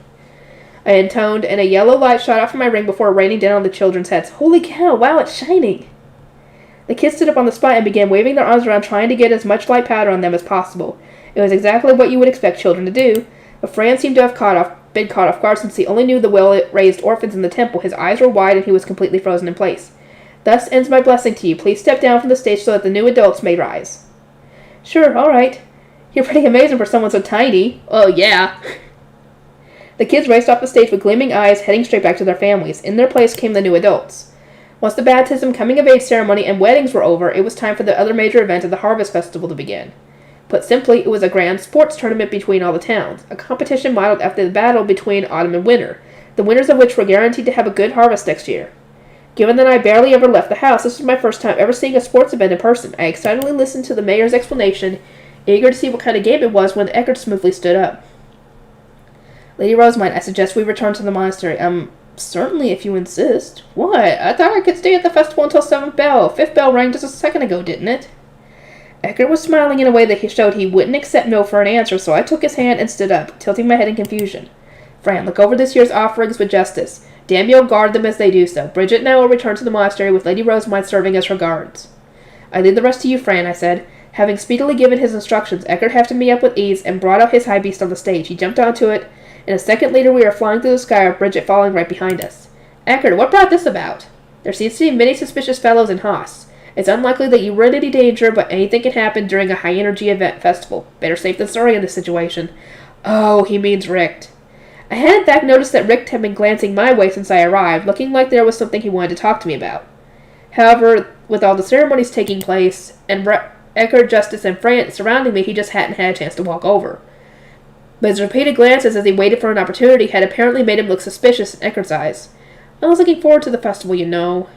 I intoned, and a yellow light shot out from my ring before raining down on the children's heads. Holy cow, wow, it's shining! The kids stood up on the spot and began waving their arms around, trying to get as much light powder on them as possible. It was exactly what you would expect children to do, but Fran seemed to have been caught off guard since he only knew the well-raised orphans in the temple. His eyes were wide and he was completely frozen in place. Thus ends my blessing to you. Please step down from the stage so that the new adults may rise. Sure, all right. You're pretty amazing for someone so tiny. Oh, yeah. The kids raced off the stage with gleaming eyes, heading straight back to their families. In their place came the new adults. Once the baptism, coming-of-age ceremony, and weddings were over, it was time for the other major event of the Harvest Festival to begin. Put simply, it was a grand sports tournament between all the towns, a competition modeled after the battle between autumn and winter, the winners of which were guaranteed to have a good harvest next year. Given that I barely ever left the house, this was my first time ever seeing a sports event in person. I excitedly listened to the mayor's explanation, eager to see what kind of game it was when Eckert smoothly stood up. Lady Rosemine, I suggest we return to the monastery. Certainly, if you insist. What? I thought I could stay at the festival until 7th bell. 5th bell rang just a second ago, didn't it? Eckert was smiling in a way that he showed he wouldn't accept no for an answer, so I took his hand and stood up, tilting my head in confusion. Fran, look over this year's offerings with justice. Damn you'll guard them as they do so. Bridget and I will return to the monastery with Lady Rosemine serving as her guards. I leave the rest to you, Fran, I said. Having speedily given his instructions, Eckert hefted me up with ease and brought out his high beast on the stage. He jumped onto it, and a second later we were flying through the sky with Bridget following right behind us. Eckert, what brought this about? There seems to be many suspicious fellows in Haas. It's unlikely that you were in any danger, but anything can happen during a high-energy event festival. Better safe than sorry in this situation. Oh, he means Richt. I had in fact noticed that Richt had been glancing my way since I arrived, looking like there was something he wanted to talk to me about. However, with all the ceremonies taking place, and Eckert, Justice, and Fran surrounding me, he just hadn't had a chance to walk over. But his repeated glances as he waited for an opportunity had apparently made him look suspicious in Eckert's eyes. I was looking forward to the festival, you know.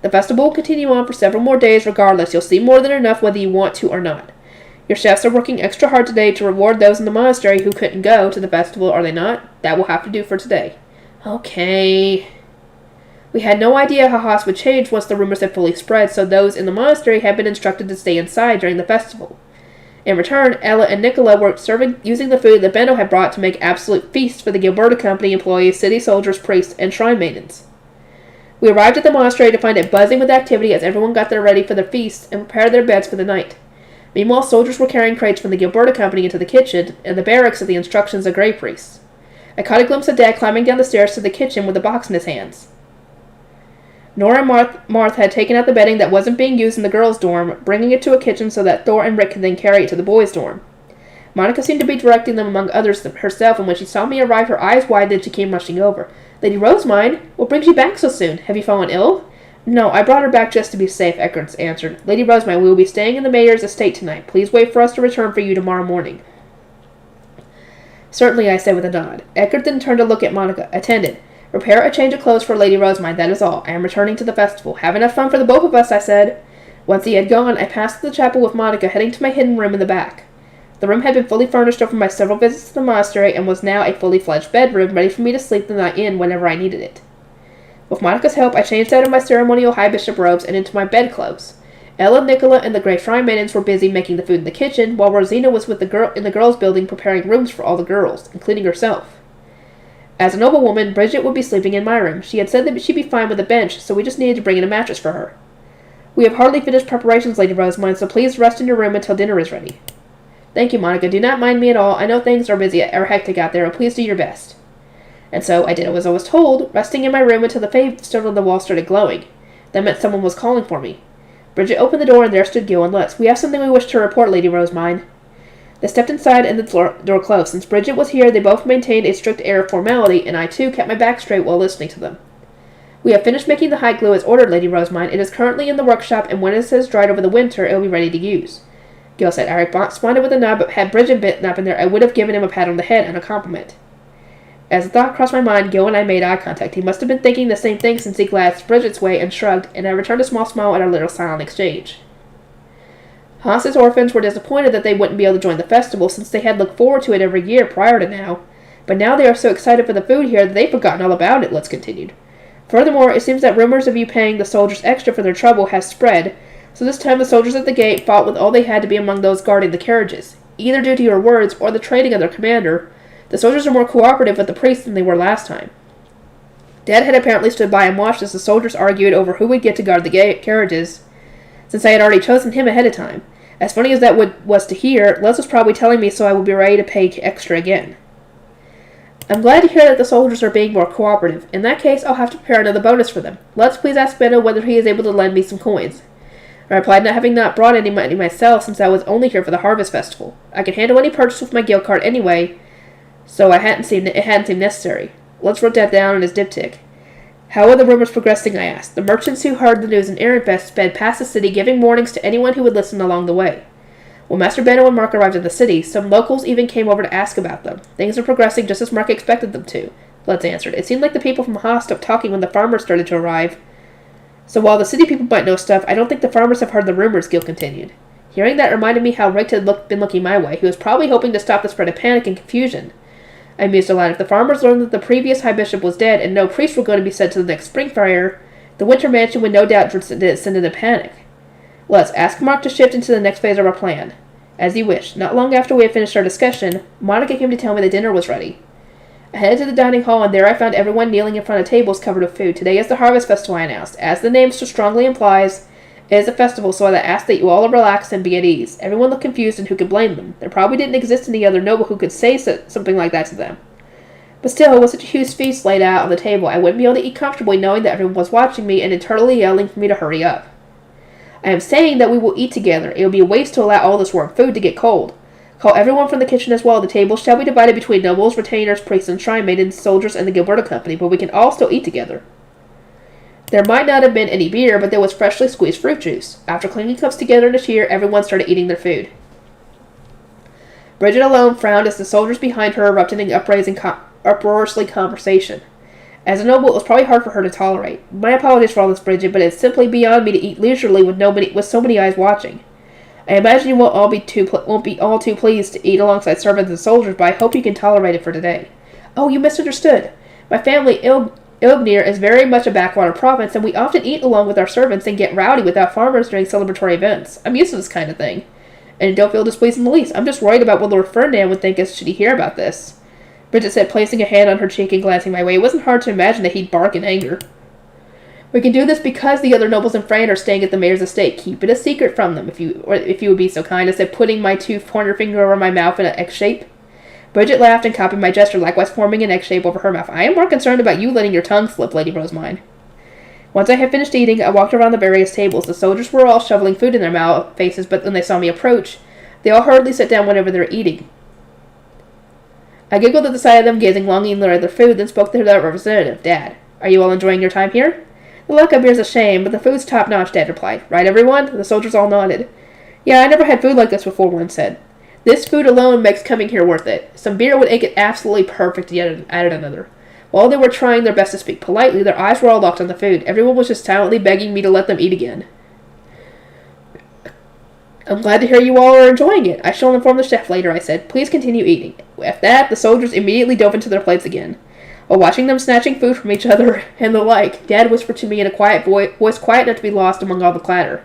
The festival will continue on for several more days regardless. You'll see more than enough whether you want to or not. Your chefs are working extra hard today to reward those in the monastery who couldn't go to the festival, are they not? That will have to do for today. Okay. We had no idea how Haas would change once the rumors had fully spread, so those in the monastery had been instructed to stay inside during the festival. In return, Ella and Nicola were using the food that Benno had brought to make absolute feasts for the Gilberta Company employees, city soldiers, priests, and shrine maidens. We arrived at the monastery to find it buzzing with activity as everyone got there ready for their feast and prepared their beds for the night. Meanwhile, soldiers were carrying crates from the Gilberta Company into the kitchen and the barracks at the instructions of Grey Priests. I caught a glimpse of Dad climbing down the stairs to the kitchen with a box in his hands. Nora and Marth had taken out the bedding that wasn't being used in the girls' dorm, bringing it to a kitchen so that Thor and Rick could then carry it to the boys' dorm. Monica seemed to be directing them among others herself, and when she saw me arrive, her eyes widened and she came rushing over. "Lady Rosemine, what brings you back so soon? Have you fallen ill?" "No, I brought her back just to be safe," Eckert answered. "Lady Rosemine, we will be staying in the mayor's estate tonight. Please wait for us to return for you tomorrow morning." "Certainly," I said with a nod. Eckert then turned to look at Monica. "Attendant, prepare a change of clothes for Lady Rosemine, that is all. I am returning to the festival. Have enough fun for the both of us," I said. Once he had gone, I passed the chapel with Monica, heading to my hidden room in the back. The room had been fully furnished over my several visits to the monastery and was now a fully fledged bedroom, ready for me to sleep the night in whenever I needed it. With Monica's help, I changed out of my ceremonial high bishop robes and into my bedclothes. Ella, Nicola, and the Grey Fry maidens were busy making the food in the kitchen, while Rosina was with in the girls' building preparing rooms for all the girls, including herself. As a noblewoman, Bridget would be sleeping in my room. She had said that she'd be fine with a bench, so we just needed to bring in a mattress for her. "We have hardly finished preparations, Lady Rosemine, so please rest in your room until dinner is ready." "Thank you, Monica. Do not mind me at all. I know things are busy or hectic out there, but please do your best." And so I did as I was told, resting in my room until the fave on the wall started glowing. That meant someone was calling for me. Bridget opened the door, and there stood Gil and Lutz. "We have something we wish to report, Lady Rosemine." They stepped inside, and the door closed. Since Bridget was here, they both maintained a strict air of formality, and I, too, kept my back straight while listening to them. "We have finished making the hide glue as ordered, Lady Rosemine. It is currently in the workshop, and when it has dried over the winter, it will be ready to use." Gil said. I responded with a nod, but had Bridget been up in there, I would have given him a pat on the head and a compliment. As the thought crossed my mind, Gil and I made eye contact. He must have been thinking the same thing since he glanced Bridget's way and shrugged, and I returned a small smile at our little silent exchange. Hans's orphans were disappointed that they wouldn't be able to join the festival, since they had looked forward to it every year prior to now. But now they are so excited for the food here that they've forgotten all about it, Lutz continued. "Furthermore, it seems that rumors of you paying the soldiers extra for their trouble has spread, so this time the soldiers at the gate fought with all they had to be among those guarding the carriages. Either due to your words or the training of their commander, the soldiers are more cooperative with the priests than they were last time." Dad had apparently stood by and watched as the soldiers argued over who would get to guard the carriages, since I had already chosen him ahead of time. As funny as that was to hear, Les was probably telling me so I would be ready to pay extra again. "I'm glad to hear that the soldiers are being more cooperative. In that case, I'll have to prepare another bonus for them. Let's please ask Benno whether he is able to lend me some coins." I replied, not having brought any money myself since I was only here for the Harvest Festival. I could handle any purchase with my guild card anyway, so it hadn't seemed necessary. Let's wrote that down in his diptych. "How are the rumors progressing?" I asked. The merchants who heard the news in Ehrenfest sped past the city, giving warnings to anyone who would listen along the way. When Master Benno and Mark arrived at the city, some locals even came over to ask about them. Things are progressing just as Mark expected them to, Lutz answered. It seemed like the people from Haas stopped talking when the farmers started to arrive. So while the city people might know stuff, I don't think the farmers have heard the rumors, Gil continued. Hearing that reminded me how Rick had been looking my way. He was probably hoping to stop the spread of panic and confusion. I mused aloud. If the farmers learned that the previous High Bishop was dead and no priest were going to be sent to the next spring fair, the Winter Mansion would no doubt descend into panic. Let's ask Mark to shift into the next phase of our plan. As he wished. Not long after we had finished our discussion, Monica came to tell me that dinner was ready. I headed to the dining hall, and there I found everyone kneeling in front of tables covered with food. Today is the Harvest Festival, I announced. As the name so strongly implies, it is a festival, so I ask that you all relax and be at ease. Everyone looked confused, and who could blame them? There probably didn't exist any other noble who could say something like that to them. But still, with such a huge feast laid out on the table, I wouldn't be able to eat comfortably knowing that everyone was watching me and internally yelling for me to hurry up. I am saying that we will eat together. It would be a waste to allow all this warm food to get cold. Call everyone from the kitchen as well. The table shall be divided between nobles, retainers, priests, and shrine maidens, soldiers, and the Gilberta Company, but we can all still eat together. There might not have been any beer, but there was freshly squeezed fruit juice. After clinking cups together in a cheer, everyone started eating their food. Bridget alone frowned as the soldiers behind her erupted in uproariously conversation. As a noble, it was probably hard for her to tolerate. My apologies for all this, Bridget, but it's simply beyond me to eat leisurely with so many eyes watching. I imagine you won't be all too pleased to eat alongside servants and soldiers, but I hope you can tolerate it for today. Oh, you misunderstood. My family, Ilgnir, is very much a backwater province, and we often eat along with our servants and get rowdy with our farmers during celebratory events. I'm used to this kind of thing. And don't feel displeased in the least. I'm just worried about what Lord Ferdinand would think should he hear about this. Bridget said, placing a hand on her cheek and glancing my way. It wasn't hard to imagine that he'd bark in anger. We can do this because the other nobles in Fran are staying at the mayor's estate. Keep it a secret from them, if you would be so kind," I said, putting my pointer finger over my mouth in an X shape. Bridget laughed and copied my gesture, likewise forming an X shape over her mouth. "I am more concerned about you letting your tongue slip, Lady Rosemine." Once I had finished eating, I walked around the various tables. The soldiers were all shoveling food in their faces, but when they saw me approach, they all hurriedly sat down whenever they were eating. I giggled at the sight of them gazing longingly at their food, then spoke to their representative, Dad. "Are you all enjoying your time here?" "The luck up here's a shame, but the food's top-notch," Dad replied. "Right, everyone?" The soldiers all nodded. "Yeah, I never had food like this before," one said. "This food alone makes coming here worth it. Some beer would make it absolutely perfect," added another. While they were trying their best to speak politely, their eyes were all locked on the food. Everyone was just silently begging me to let them eat again. "I'm glad to hear you all are enjoying it. I shall inform the chef later," I said. "Please continue eating." At that, the soldiers immediately dove into their plates again. While watching them snatching food from each other and the like, Dad whispered to me in a quiet voice quiet enough to be lost among all the clatter.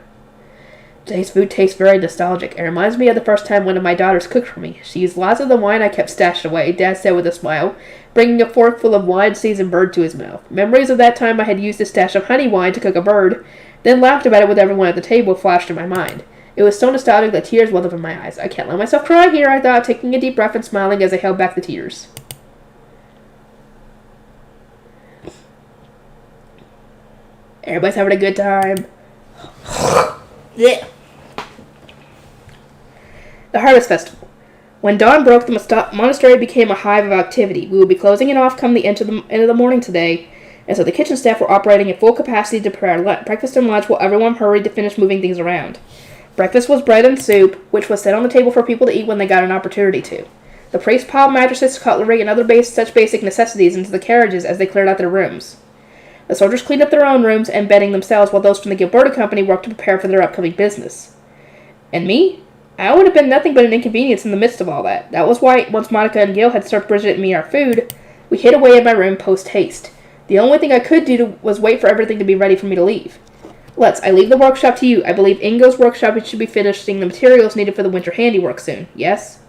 "Today's food tastes very nostalgic. It reminds me of the first time one of my daughters cooked for me. She used lots of the wine I kept stashed away," Dad said with a smile, bringing a fork full of wine-seasoned bird to his mouth. Memories of that time I had used a stash of honey wine to cook a bird, then laughed about it with everyone at the table, flashed in my mind. It was so nostalgic that tears welled up in my eyes. "I can't let myself cry here," I thought, taking a deep breath and smiling as I held back the tears. Everybody's having a good time. Yeah. The Harvest Festival. When dawn broke, the monastery became a hive of activity. We would be closing it off come the end of the morning today, and so the kitchen staff were operating at full capacity to prepare breakfast and lunch while everyone hurried to finish moving things around. Breakfast was bread and soup, which was set on the table for people to eat when they got an opportunity to. The priests piled mattresses, cutlery, and other such basic necessities into the carriages as they cleared out their rooms. The soldiers cleaned up their own rooms and bedding themselves, while those from the Gilberta Company worked to prepare for their upcoming business. And me? I would have been nothing but an inconvenience in the midst of all that. That was why, once Monica and Gil had served Bridget and me our food, we hid away in my room post-haste. The only thing I could do was wait for everything to be ready for me to leave. I leave the workshop to you. I believe Ingo's workshop should be finishing the materials needed for the winter handiwork soon. Yes?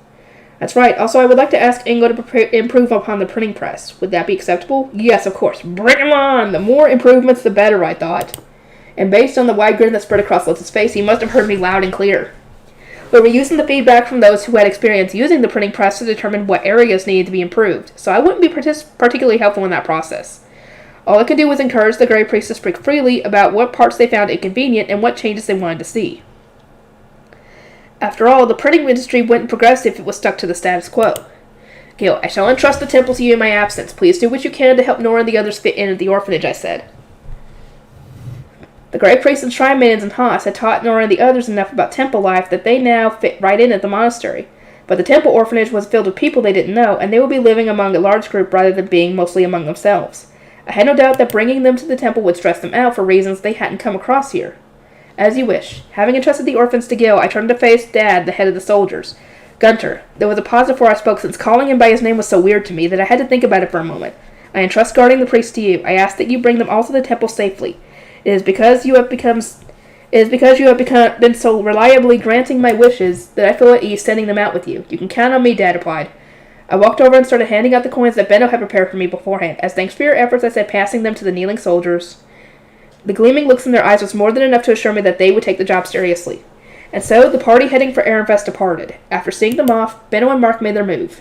That's right. Also, I would like to ask Ingo to improve upon the printing press. Would that be acceptable? Yes, of course. Bring him on! The more improvements, the better, I thought. And based on the wide grin that spread across Litz's face, he must have heard me loud and clear. We were using the feedback from those who had experience using the printing press to determine what areas needed to be improved, so I wouldn't be particularly helpful in that process. All I could do was encourage the Grey Priests to speak freely about what parts they found inconvenient and what changes they wanted to see. After all, the printing industry wouldn't progress if it was stuck to the status quo. Gil, I shall entrust the temple to you in my absence. Please do what you can to help Nora and the others fit in at the orphanage, I said. The Grey Priests and Shrine Maidens in Haas had taught Nora and the others enough about temple life that they now fit right in at the monastery. But the temple orphanage was filled with people they didn't know, and they would be living among a large group rather than being mostly among themselves. I had no doubt that bringing them to the temple would stress them out for reasons they hadn't come across here. As you wish. Having entrusted the orphans to Gil, I turned to face Dad, the head of the soldiers. Gunter. There was a pause before I spoke, since calling him by his name was so weird to me that I had to think about it for a moment. I entrust guarding the priests to you. I ask that you bring them all to the temple safely. It is because you have been so reliably granting my wishes that I feel at ease sending them out with you. You can count on me, Dad replied. I walked over and started handing out the coins that Benno had prepared for me beforehand. As thanks for your efforts, I said, passing them to the kneeling soldiers. The gleaming looks in their eyes was more than enough to assure me that they would take the job seriously. And so, the party heading for Ehrenfest departed. After seeing them off, Benno and Mark made their move.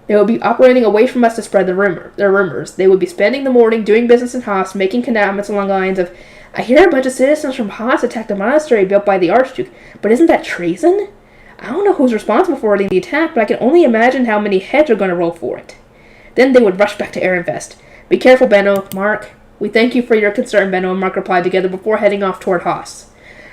They would be operating away from us to spread their rumors. They would be spending the morning doing business in Haas, making comments along the lines of, I hear a bunch of citizens from Haas attacked a monastery built by the Archduke, but isn't that treason? I don't know who's responsible for the attack, but I can only imagine how many heads are going to roll for it. Then they would rush back to Ehrenfest. Be careful, Benno, Mark. We thank you for your concern, Benno and Mark replied together before heading off toward Haas.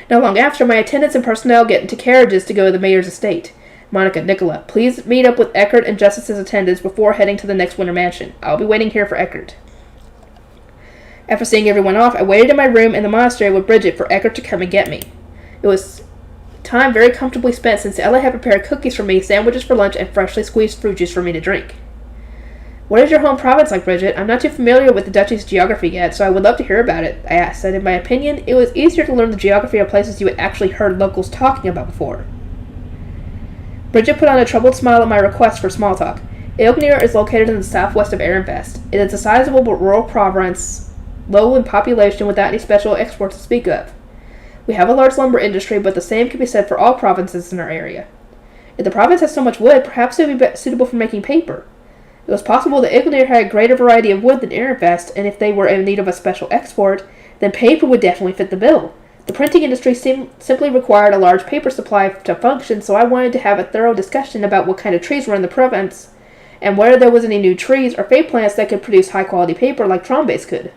Not long after, my attendants and personnel get into carriages to go to the mayor's estate. Monica, Nicola, please meet up with Eckert and Justice's attendants before heading to the next winter mansion. I'll be waiting here for Eckert. After seeing everyone off, I waited in my room in the monastery with Bridget for Eckert to come and get me. It was time very comfortably spent since Ella had prepared cookies for me, sandwiches for lunch, and freshly squeezed fruit juice for me to drink. What is your home province like, Bridget? I'm not too familiar with the duchy's geography yet, so I would love to hear about it, I asked, and in my opinion, it was easier to learn the geography of places you had actually heard locals talking about before. Bridget put on a troubled smile at my request for small talk. Ilgnir is located in the southwest of Ehrenfest. It is a sizable but rural province low in population without any special exports to speak of. We have a large lumber industry, but the same can be said for all provinces in our area. If the province has so much wood, perhaps it would be suitable for making paper. It was possible that Iglanir had a greater variety of wood than Ironfest, and if they were in need of a special export, then paper would definitely fit the bill. The printing industry simply required a large paper supply to function, so I wanted to have a thorough discussion about what kind of trees were in the province, and whether there was any new trees or fake plants that could produce high-quality paper like Trombase could.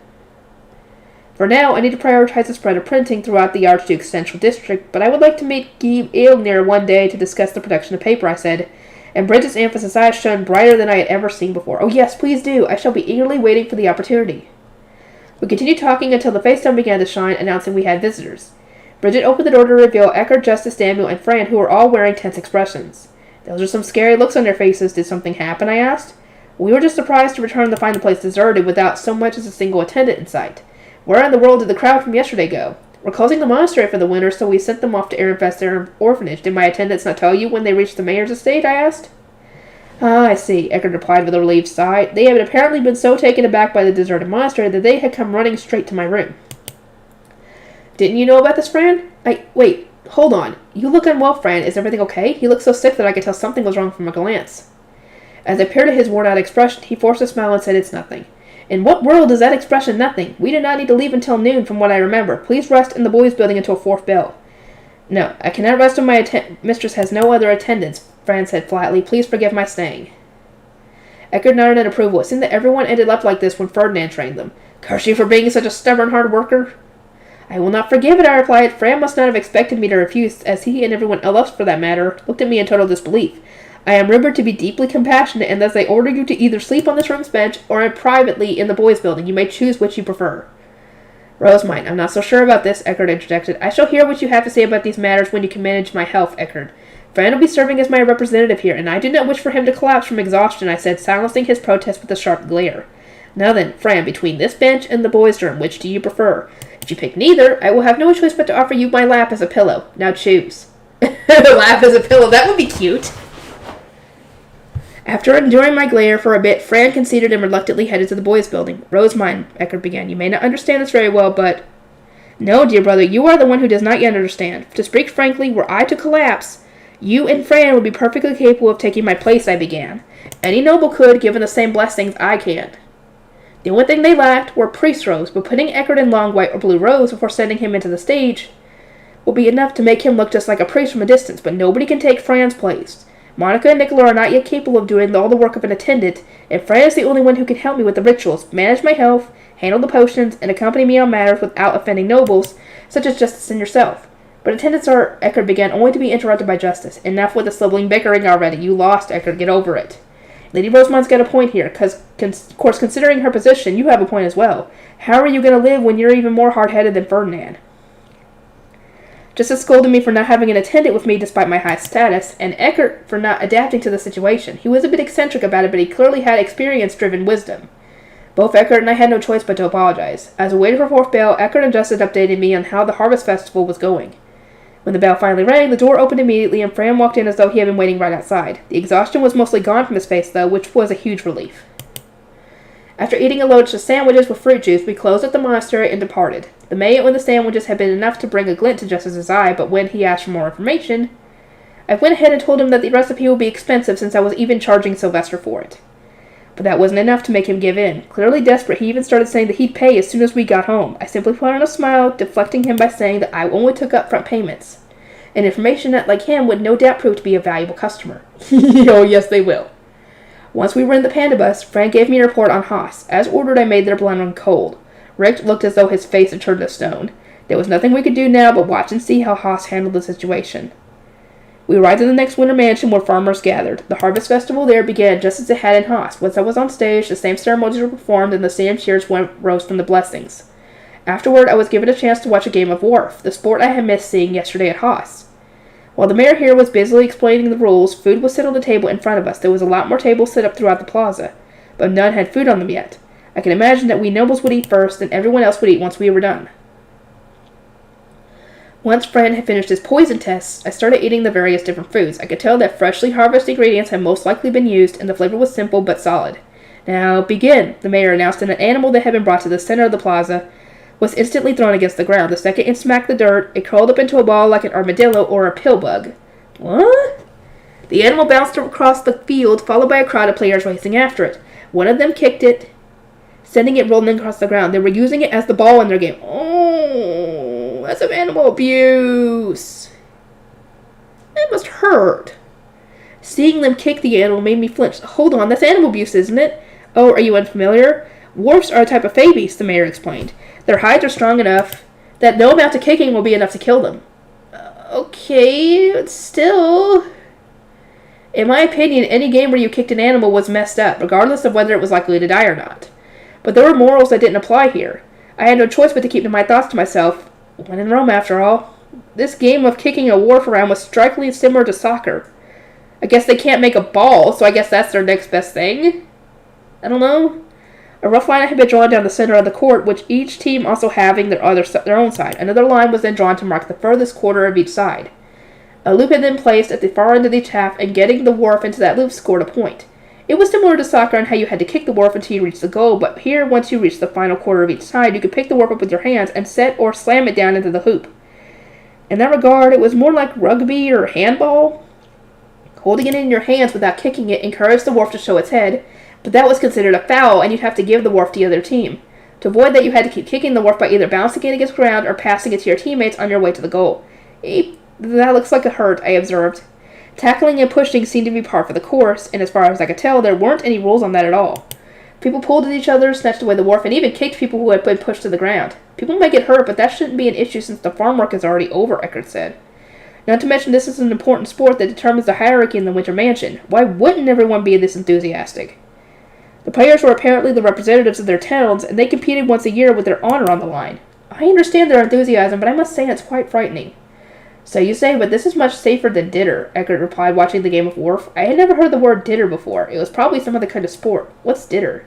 For now, I need to prioritize the spread of printing throughout the Archduke's central district, but I would like to meet Guy Ilgnir one day to discuss the production of paper, I said, and Bridget's amethyst eyes shone brighter than I had ever seen before. Oh yes, please do. I shall be eagerly waiting for the opportunity. We continued talking until the FaceTime began to shine, announcing we had visitors. Bridget opened the door to reveal Eckert, Justice, Samuel, and Fran, who were all wearing tense expressions. Those are some scary looks on their faces. Did something happen, I asked. We were just surprised to return to find the place deserted without so much as a single attendant in sight. Where in the world did the crowd from yesterday go? We're closing the monastery for the winter, so we sent them off to Ironfest orphanage. Did my attendants not tell you when they reached the mayor's estate? I asked. Ah, I see, Eckert replied with a relieved sigh. They had apparently been so taken aback by the deserted monastery that they had come running straight to my room. Didn't you know about this, Fran? Wait, hold on. You look unwell, Fran. Is everything okay? He looked so sick that I could tell something was wrong from a glance. As I peered at his worn-out expression, he forced a smile and said, It's nothing. In what world is that expression nothing? We do not need to leave until noon, from what I remember. Please rest in the boys' building until 4th bell. No, I cannot rest when my mistress has no other attendants, Fran said flatly. Please forgive my staying. Eckert nodded in approval. It seemed that everyone ended up like this when Ferdinand trained them. Curse you for being such a stubborn hard worker. I will not forgive it, I replied. Fran must not have expected me to refuse, as he and everyone else, for that matter, looked at me in total disbelief. I am rumored to be deeply compassionate, and thus I order you to either sleep on this room's bench or privately in the boys' building. You may choose which you prefer. Rosemine, I'm not so sure about this, Eckert interjected. I shall hear what you have to say about these matters when you can manage my health, Eckert. Fran will be serving as my representative here, and I do not wish for him to collapse from exhaustion, I said, silencing his protest with a sharp glare. Now then, Fran, between this bench and the boys' room, which do you prefer? If you pick neither, I will have no choice but to offer you my lap as a pillow. Now choose. Lap as a pillow, that would be cute. After enduring my glare for a bit, Fran conceded and reluctantly headed to the boys' building. Rosemine, Eckert began, you may not understand this very well, but... No, dear brother, you are the one who does not yet understand. To speak frankly, were I to collapse, you and Fran would be perfectly capable of taking my place, I began. Any noble could, given the same blessings I can. The only thing they lacked were priest robes, but putting Eckert in long white or blue robes before sending him into the stage will be enough to make him look just like a priest from a distance, but nobody can take Fran's place. Monica and Nicola are not yet capable of doing all the work of an attendant, and Fran is the only one who can help me with the rituals, manage my health, handle the potions, and accompany me on matters without offending nobles, such as Justice and yourself. But attendants are, Eckert began, only to be interrupted by Justice. Enough with the sibling bickering already. You lost, Eckert. Get over it. Lady Rosemine's got a point here, because, of course, considering her position, you have a point as well. How are you going to live when you're even more hard-headed than Ferdinand? Justice scolded me for not having an attendant with me despite my high status, and Eckert for not adapting to the situation. He was a bit eccentric about it, but he clearly had experience-driven wisdom. Both Eckert and I had no choice but to apologize. As we waited for 4th bell, Eckert and Justice updated me on how the Harvest Festival was going. When the bell finally rang, the door opened immediately, and Fran walked in as though he had been waiting right outside. The exhaustion was mostly gone from his face, though, which was a huge relief. After eating a load of sandwiches with fruit juice, we closed at the monastery and departed. The mayo in the sandwiches had been enough to bring a glint to Justice's eye, but when he asked for more information, I went ahead and told him that the recipe would be expensive since I was even charging Sylvester for it. But that wasn't enough to make him give in. Clearly desperate, he even started saying that he'd pay as soon as we got home. I simply put on a smile, deflecting him by saying that I only took upfront payments. And information that, like him, would no doubt prove to be a valuable customer. Oh, yes, they will. Once we were in the panda bus, Fran gave me a report on Haas. As ordered, I made their blend run cold. Rick looked as though his face had turned to stone. There was nothing we could do now but watch and see how Haas handled the situation. We arrived at the next winter mansion where farmers gathered. The harvest festival there began just as it had in Haas. Once I was on stage, the same ceremonies were performed and the same cheers rose from the blessings. Afterward, I was given a chance to watch a game of Wharf, the sport I had missed seeing yesterday at Haas. While the mayor here was busily explaining the rules, food was set on the table in front of us. There was a lot more tables set up throughout the plaza, but none had food on them yet. I can imagine that we nobles would eat first, and everyone else would eat once we were done. Once Fran had finished his poison tests, I started eating the various different foods. I could tell that freshly harvested ingredients had most likely been used, and the flavor was simple but solid. Now begin, the mayor announced, and an animal that had been brought to the center of the plaza was instantly thrown against the ground. The second it smacked the dirt, it curled up into a ball like an armadillo or a pillbug. What? The animal bounced across the field, followed by a crowd of players racing after it. One of them kicked it, sending it rolling across the ground. They were using it as the ball in their game. Oh, that's some animal abuse. That must hurt. Seeing them kick the animal made me flinch. Hold on, that's animal abuse, isn't it? Oh, are you unfamiliar? Wolves are a type of fey beast, the mayor explained. Their hides are strong enough that no amount of kicking will be enough to kill them. Okay, but still... In my opinion, any game where you kicked an animal was messed up, regardless of whether it was likely to die or not. But there were morals that didn't apply here. I had no choice but to keep my thoughts to myself. When in Rome, after all. This game of kicking a wharf around was strikingly similar to soccer. I guess they can't make a ball, so I guess that's their next best thing? I don't know. A rough line had been drawn down the center of the court, which each team also having their own side. Another line was then drawn to mark the furthest quarter of each side. A loop had been placed at the far end of each half, and getting the wharf into that loop scored a point. It was similar to soccer in how you had to kick the wharf until you reached the goal, but here, once you reached the final quarter of each side, you could pick the wharf up with your hands and set or slam it down into the hoop. In that regard, it was more like rugby or handball. Holding it in your hands without kicking it encouraged the wharf to show its head, but that was considered a foul, and you'd have to give the wharf to the other team. To avoid that, you had to keep kicking the wharf by either bouncing it against the ground or passing it to your teammates on your way to the goal. That looks like a hurt, I observed. Tackling and pushing seemed to be par for the course, and as far as I could tell, there weren't any rules on that at all. People pulled at each other, snatched away the wharf, and even kicked people who had been pushed to the ground. People may get hurt, but that shouldn't be an issue since the farm work is already over, Eckert said. Not to mention this is an important sport that determines the hierarchy in the Winter Mansion. Why wouldn't everyone be this enthusiastic? The players were apparently the representatives of their towns, and they competed once a year with their honor on the line. I understand their enthusiasm, but I must say it's quite frightening. So you say, but this is much safer than Ditter, Eckert replied, watching the game of Wharf. I had never heard the word Ditter before. It was probably some other kind of sport. What's Ditter?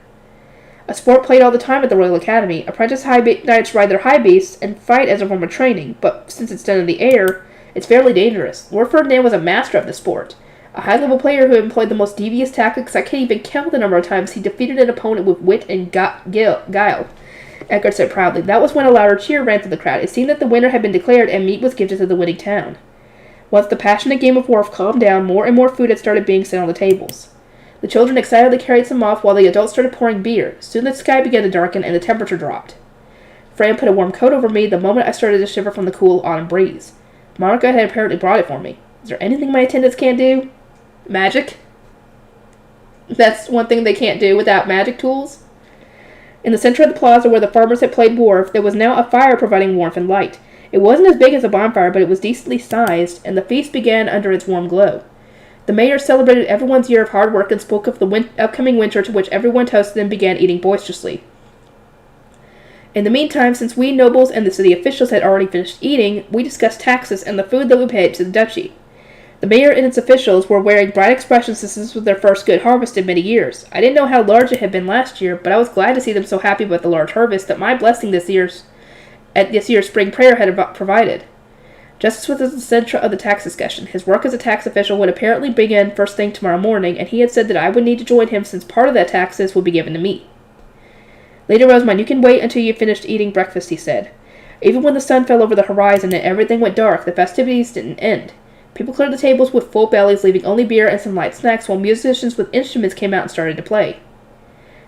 A sport played all the time at the Royal Academy. Apprentice knights ride their high beasts and fight as a form of training, but since it's done in the air, it's fairly dangerous. Lord Ferdinand was a master of the sport. A high-level player who employed the most devious tactics. I can't even count the number of times he defeated an opponent with wit and guile. Eckert said proudly. That was when a louder cheer ran through the crowd. It seemed that the winner had been declared, and meat was gifted to the winning town. Once the passionate game of Wharf calmed down, more and more food had started being set on the tables. The children excitedly carried some off, while the adults started pouring beer. Soon the sky began to darken, and the temperature dropped. Fran put a warm coat over me the moment I started to shiver from the cool autumn breeze. Monica had apparently brought it for me. Is there anything my attendants can't do? Magic? That's one thing they can't do without magic tools. In the center of the plaza where the farmers had played Wharf, there was now a fire providing warmth and light. It wasn't as big as a bonfire, but it was decently sized, and the feast began under its warm glow. The mayor celebrated everyone's year of hard work and spoke of the upcoming winter, to which everyone toasted and began eating boisterously. In the meantime, since we nobles and the city officials had already finished eating, we discussed taxes and the food that we paid to the duchy. The mayor and its officials were wearing bright expressions since this was their first good harvest in many years. I didn't know how large it had been last year, but I was glad to see them so happy about the large harvest that my blessing this year's spring prayer had provided. Justice was at the center of the tax discussion. His work as a tax official would apparently begin first thing tomorrow morning, and he had said that I would need to join him since part of that taxes would be given to me. Lady Rosamond, you can wait until you've finished eating breakfast, he said. Even when the sun fell over the horizon and everything went dark, the festivities didn't end. People cleared the tables with full bellies, leaving only beer and some light snacks, while musicians with instruments came out and started to play.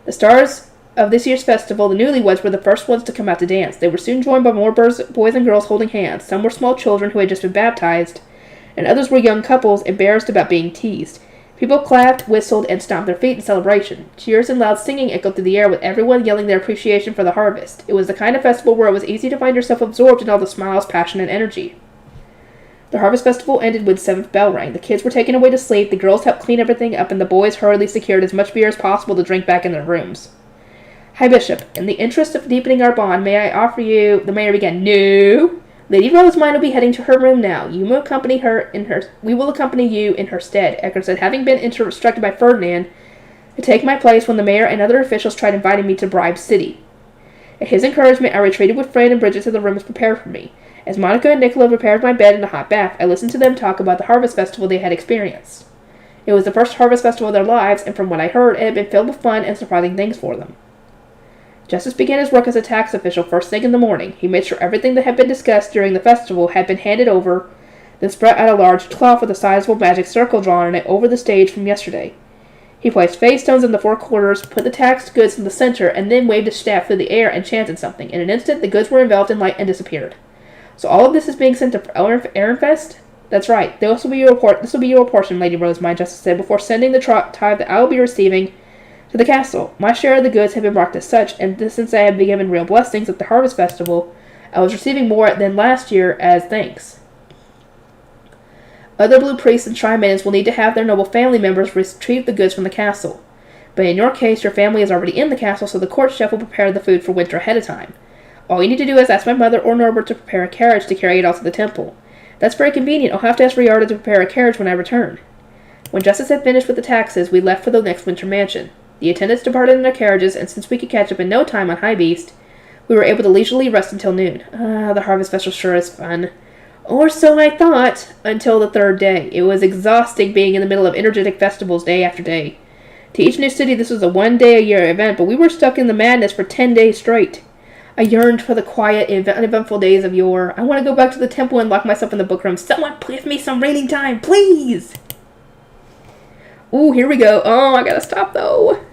The stars of this year's festival, the newlyweds, were the first ones to come out to dance. They were soon joined by more boys and girls holding hands. Some were small children who had just been baptized, and others were young couples embarrassed about being teased. People clapped, whistled, and stomped their feet in celebration. Cheers and loud singing echoed through the air, with everyone yelling their appreciation for the harvest. It was the kind of festival where it was easy to find yourself absorbed in all the smiles, passion, and energy. The harvest festival ended when the 7th bell rang. The kids were taken away to sleep, the girls helped clean everything up, and the boys hurriedly secured as much beer as possible to drink back in their rooms. Hi, Bishop. In the interest of deepening our bond, may I offer you... The mayor began. No! Lady Rosamond will be heading to her room now. We will accompany you in her stead, Eckert said, having been instructed by Ferdinand to take my place when the mayor and other officials tried inviting me to Bribe City. At his encouragement, I retreated with Fran and Bridget to the rooms prepared for me. As Monica and Nicola prepared my bed and a hot bath, I listened to them talk about the harvest festival they had experienced. It was the first harvest festival of their lives, and from what I heard, it had been filled with fun and surprising things for them. Justice began his work as a tax official first thing in the morning. He made sure everything that had been discussed during the festival had been handed over, then spread out a large cloth with a sizable magic circle drawn on it over the stage from yesterday. He placed phase stones in the four quarters, put the taxed goods in the center, and then waved his staff through the air and chanted something. In an instant, the goods were enveloped in light and disappeared. So all of this is being sent to Ehrenfest? That's right. This will be your portion, Lady Rosemine, Justice said, before sending the tithe that I will be receiving to the castle. My share of the goods have been marked as such, and since I have been given real blessings at the Harvest Festival, I was receiving more than last year as thanks. Other blue priests and shrine maidens will need to have their noble family members retrieve the goods from the castle. But in your case, your family is already in the castle, so the court chef will prepare the food for winter ahead of time. All you need to do is ask my mother or Norbert to prepare a carriage to carry it all to the temple. That's very convenient. I'll have to ask Riarda to prepare a carriage when I return. When Justice had finished with the taxes, we left for the next winter mansion. The attendants departed in their carriages, and since we could catch up in no time on High Beast, we were able to leisurely rest until noon. The Harvest Festival sure is fun. Or so I thought, until the third day. It was exhausting being in the middle of energetic festivals day after day. To each new city, this was a one-day-a-year event, but we were stuck in the madness for 10 days straight. I yearned for the quiet, uneventful days of yore. I want to go back to the temple and lock myself in the bookroom. Someone give me some reading time, please! Ooh, here we go. Oh, I gotta stop, though.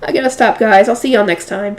I gotta stop, guys. I'll see y'all next time.